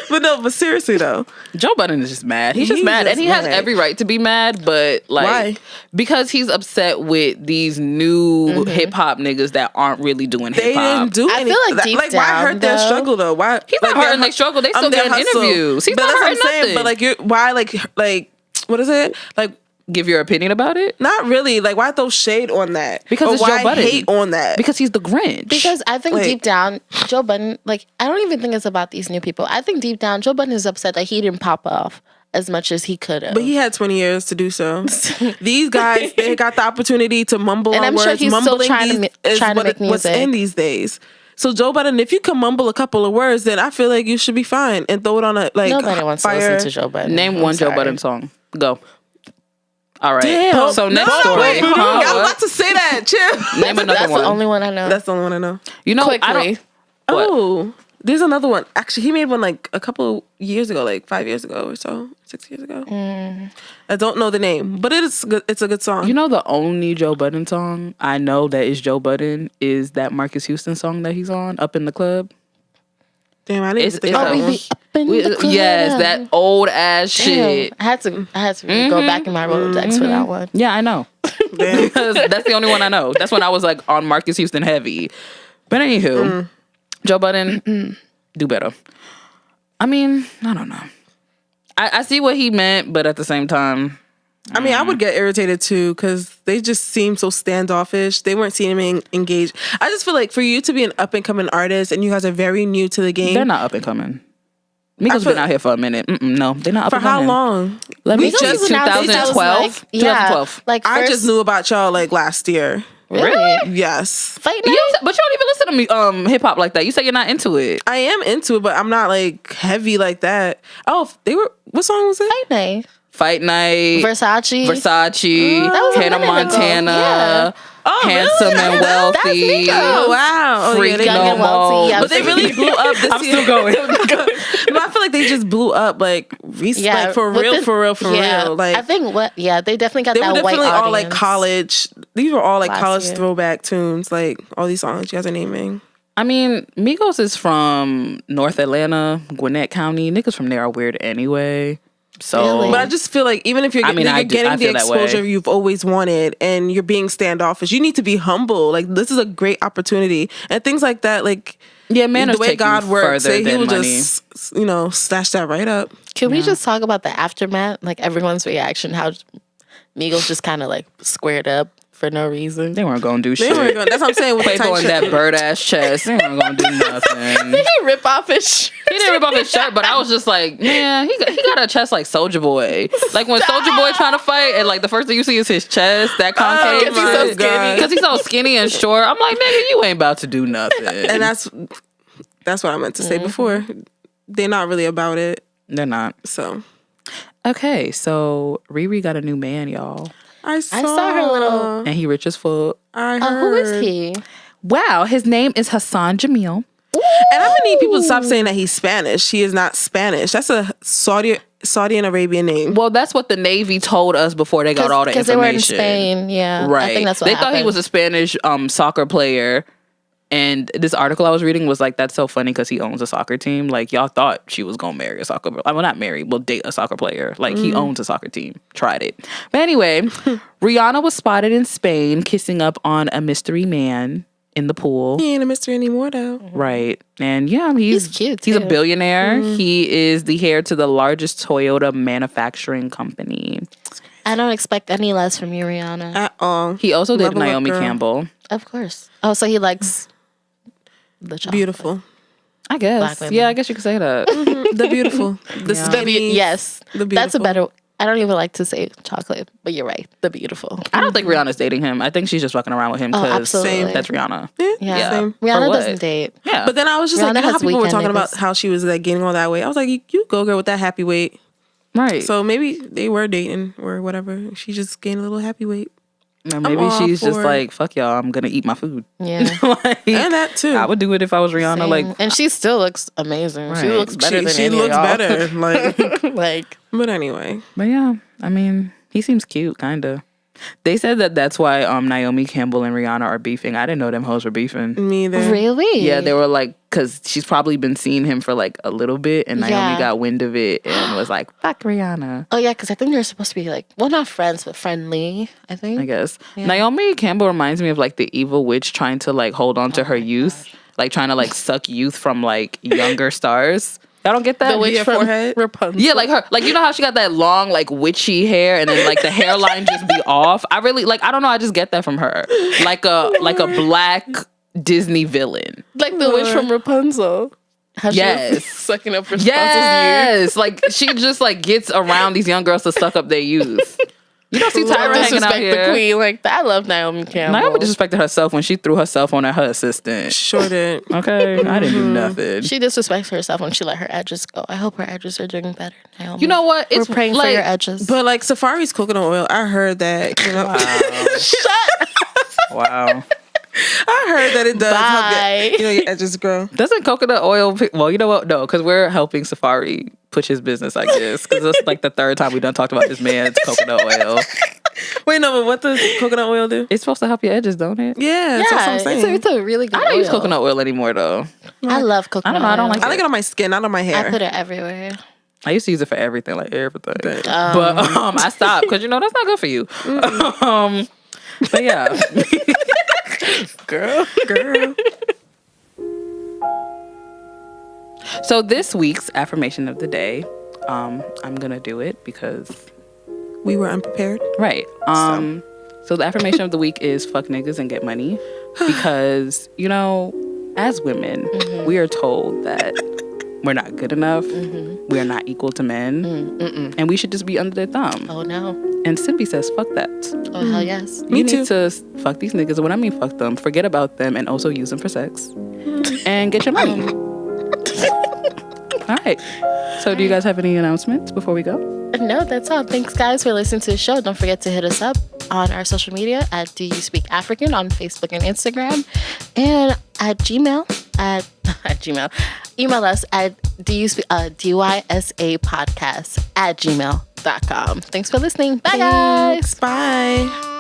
But seriously though, Joe Budden is just mad. He's just He's mad, just and he has mad. every right to be mad. But like, Why? because he's upset with these new hip hop niggas that aren't really doing they hip hop. didn't do I any. feel like deep why down, hurt their though- struggle though? Why He's not hurting their struggle. They still their getting hustle. interviews. He's But not that's what hurting I'm saying. nothing. But like, why like what is it like? Give your opinion about it Not really. Like, why throw shade on that? because Or it's why Joe Budden. hate on that? Because he's the Grinch. Because I think Wait. deep down, Joe Budden, like, I don't even think it's about these new people. I think deep down, Joe Budden is upset that he didn't pop off as much as he could have. But he had 20 years to do so. These guys, they got the opportunity to mumble And on I'm sure words. he's still Mumbling trying to is trying to make what's music. in these days. So Joe Budden, if you can mumble a couple of words, then I feel like you should be fine and throw it on a like Nobody wants to fire. listen to Joe Budden. Name I'm one Joe sorry. Budden song. Go. All right. Damn. So next No, story. wait, Huh? I'm What? about to say that. Chill. Name another That's one. the only one I know. That's the only one I know. You know, I Quickly. don't. What? Oh, there's another one. Actually, he made one like a couple years ago, like 5 years ago or so, 6 years ago. I don't know the name, but it's good. It's a good song. You know, the only Joe Budden song I know that is Joe Budden is that Marcus Houston song that he's on, Up in the Club. Damn, I didn't It's- think it's of that a- one. Be up in the club. Yes, that old ass Damn. shit. I had to go back in my Rolodex for that one. Yeah, I know. Damn. Because that's the only one I know. That's when I was like on Marcus Houston heavy. But anywho, Joe Budden, do better. I mean, I don't know. I see what he meant, but at the same time, I mean, I would get irritated too because they just seem so standoffish. They weren't seeming engaged. I just feel like for you to be an up and coming artist and you guys are very new to the game. they're not up and coming. Migos feel- been out here for a minute. No, they're not up For and how coming. long? Let me We see. just announced it. That was 2012. like- yeah, 2012. Like I first, just knew about y'all like last year. Really? Yes. Fight You night? don't- but you don't even listen to me hip hop like that. You say you're not into it. I am into it, but I'm not like heavy like that. Oh, they were. What song was it? Fight night. Fight Night, Versace. Versace, That was a Hannah minute ago. Montana, Yeah. Oh, Handsome really? and Wealthy. Oh wow! Oh, Freak they Young No and blew- wealthy. More. Yeah, but they really blew up this I'm year. still going. No, I feel like they just blew up like recently, like for with real, the- for real, for yeah, real. Like I think they definitely got they that were white definitely all like audience. college. These were all like Last college year. throwback tunes. Like all these songs you guys are naming. I mean, Migos is from North Atlanta, Gwinnett County. Niggas from there are weird anyway. So, Really? But I just feel like even if you're, I mean, you're I getting the feel that way. exposure you've always wanted and you're being standoffish, you need to be humble. Like this is a great opportunity and things like that. Like yeah, manners the way take God you works, further he than will money. just snatch that right up. Can we just talk about the aftermath? Like everyone's reaction, how Migos just kind of like squared up for no reason. They weren't gonna do They shit. weren't going, that's what I'm saying. With the Playboy tight in that shit. bird ass chest. They weren't gonna do nothing. Did he rip off his shirt? He didn't rip off his shirt, but I was just like, man, he got a chest like Soulja Boy. Like when Soulja Boy trying to fight, and like the first thing you see is his chest, that concave. Because he's so shit. skinny. Because he's so skinny and short. I'm like, nigga, you ain't about to do nothing. And that's what I meant to say before. They're not really about it. They're not. So Okay, so Riri got a new man, y'all, I saw her little- and he rich as fuck. I heard. Who is he? Wow, his name is Hassan Jamil. And I'm gonna need people to stop saying that he's Spanish. He is not Spanish. That's a Saudi and Arabian name. Well, that's what the Navy told us before they got all the Because information. they were in Spain. Yeah, Right. I think that's what they happened. thought he was a Spanish soccer player. And this article I was reading was like, that's so funny because he owns a soccer team. Like, y'all thought she was going to marry a soccer player. Well, not marry, well, date a soccer player. Like, he owns a soccer team. Tried it. But anyway, Rihanna was spotted in Spain kissing up on a mystery man in the pool. He ain't a mystery anymore though. Right. And yeah, he's cute, He's a too. billionaire. He is the heir to the largest Toyota manufacturing company. I don't expect any less from you, Rihanna. At all. He also did Level up, Naomi girl. Campbell. Of course. Oh, so he likes the chocolate. Beautiful. I guess. Black women. Yeah, I guess you could say that. The beautiful. The Yeah. skinny. Yes, The that's a beautiful. better. I don't even like to say chocolate, but you're right. The beautiful. I don't think Rihanna's dating him. I think she's just fucking around with him Oh, because absolutely. that's Rihanna. Yeah, Yeah. Same. For Rihanna what? doesn't date. Yeah. But then I was just Rihanna like, you know how has people were weekend talking about niggas. how she was like gaining all that weight. I was like, you go girl with that happy weight. right. So maybe they were dating or whatever. She just gained a little happy weight. Or maybe all she's just for it. like, fuck y'all, I'm gonna eat my food. Yeah. Like, And that too. I would do it if I was Rihanna. Same. Like, and she still looks amazing. She Right. looks better than she any looks of y'all. better. Like, Like but anyway. but yeah, I mean, he seems cute, kinda. They said that that's why Naomi Campbell and Rihanna are beefing. I didn't know them hoes were beefing. Me either. really? Yeah, they were like, because she's probably been seeing him for like a little bit, and Naomi got wind of it and was like, fuck Rihanna. Oh yeah, because I think they're supposed to be like, well, not friends, but friendly, I think. I guess. Yeah. Naomi Campbell reminds me of like the evil witch trying to like hold on to her youth. Like trying to like suck youth from like younger stars. I don't get that. The witch from Rapunzel. Yeah, like her, like you know how she got that long like witchy hair and then like the hairline just be off. I really like. I don't know. I just get that from her. Like a black Disney villain. Like the witch from Rapunzel. How she was sucking up Rapunzel's youth. Like she just like gets around these young girls to suck up their youth. You don't see Tyra hanging out here. The queen like that. I love Naomi Campbell. Naomi disrespected herself when she threw her cell phone at her assistant. Sure did. Okay, I didn't do nothing. She disrespects herself when she let her edges go. I hope her edges are doing better, Naomi. You know what? We're praying for your edges. But like Safari's coconut oil, I heard that. You know, Wow. I heard that it does help get, your edges grow. Doesn't coconut oil? Well, you know what? No, because we're helping Safari push his business, I guess. Because it's like the third time we done talked about this man's coconut oil. Wait, no, but what does coconut oil do? It's supposed to help your edges, don't it? Yeah, that's what I'm saying. It's a really good I don't use coconut oil anymore, though. I love coconut oil. I don't like I like it on my skin, not on my hair. I put it everywhere. I used to use it for everything, like everything. But I stopped because, you know, that's not good for you. But yeah. Girl. So this week's affirmation of the day, I'm going to do it because... we were unprepared. Right. So the affirmation of the week is fuck niggas and get money. Because, you know, as women, we are told that we're not good enough. We are not equal to men. And we should just be under their thumb. Oh, no. And Simbi says, fuck that. Oh, hell yes. You need to fuck these niggas. When I mean fuck them, forget about them and also use them for sex. And get your money. All right. So do you guys have any announcements before we go? No, that's all. Thanks, guys, for listening to the show. Don't forget to hit us up on our social media at Do You Speak African on Facebook and Instagram, and at Gmail at Gmail. Email us at dysapodcast@gmail.com. Thanks for listening. Bye, guys. Bye.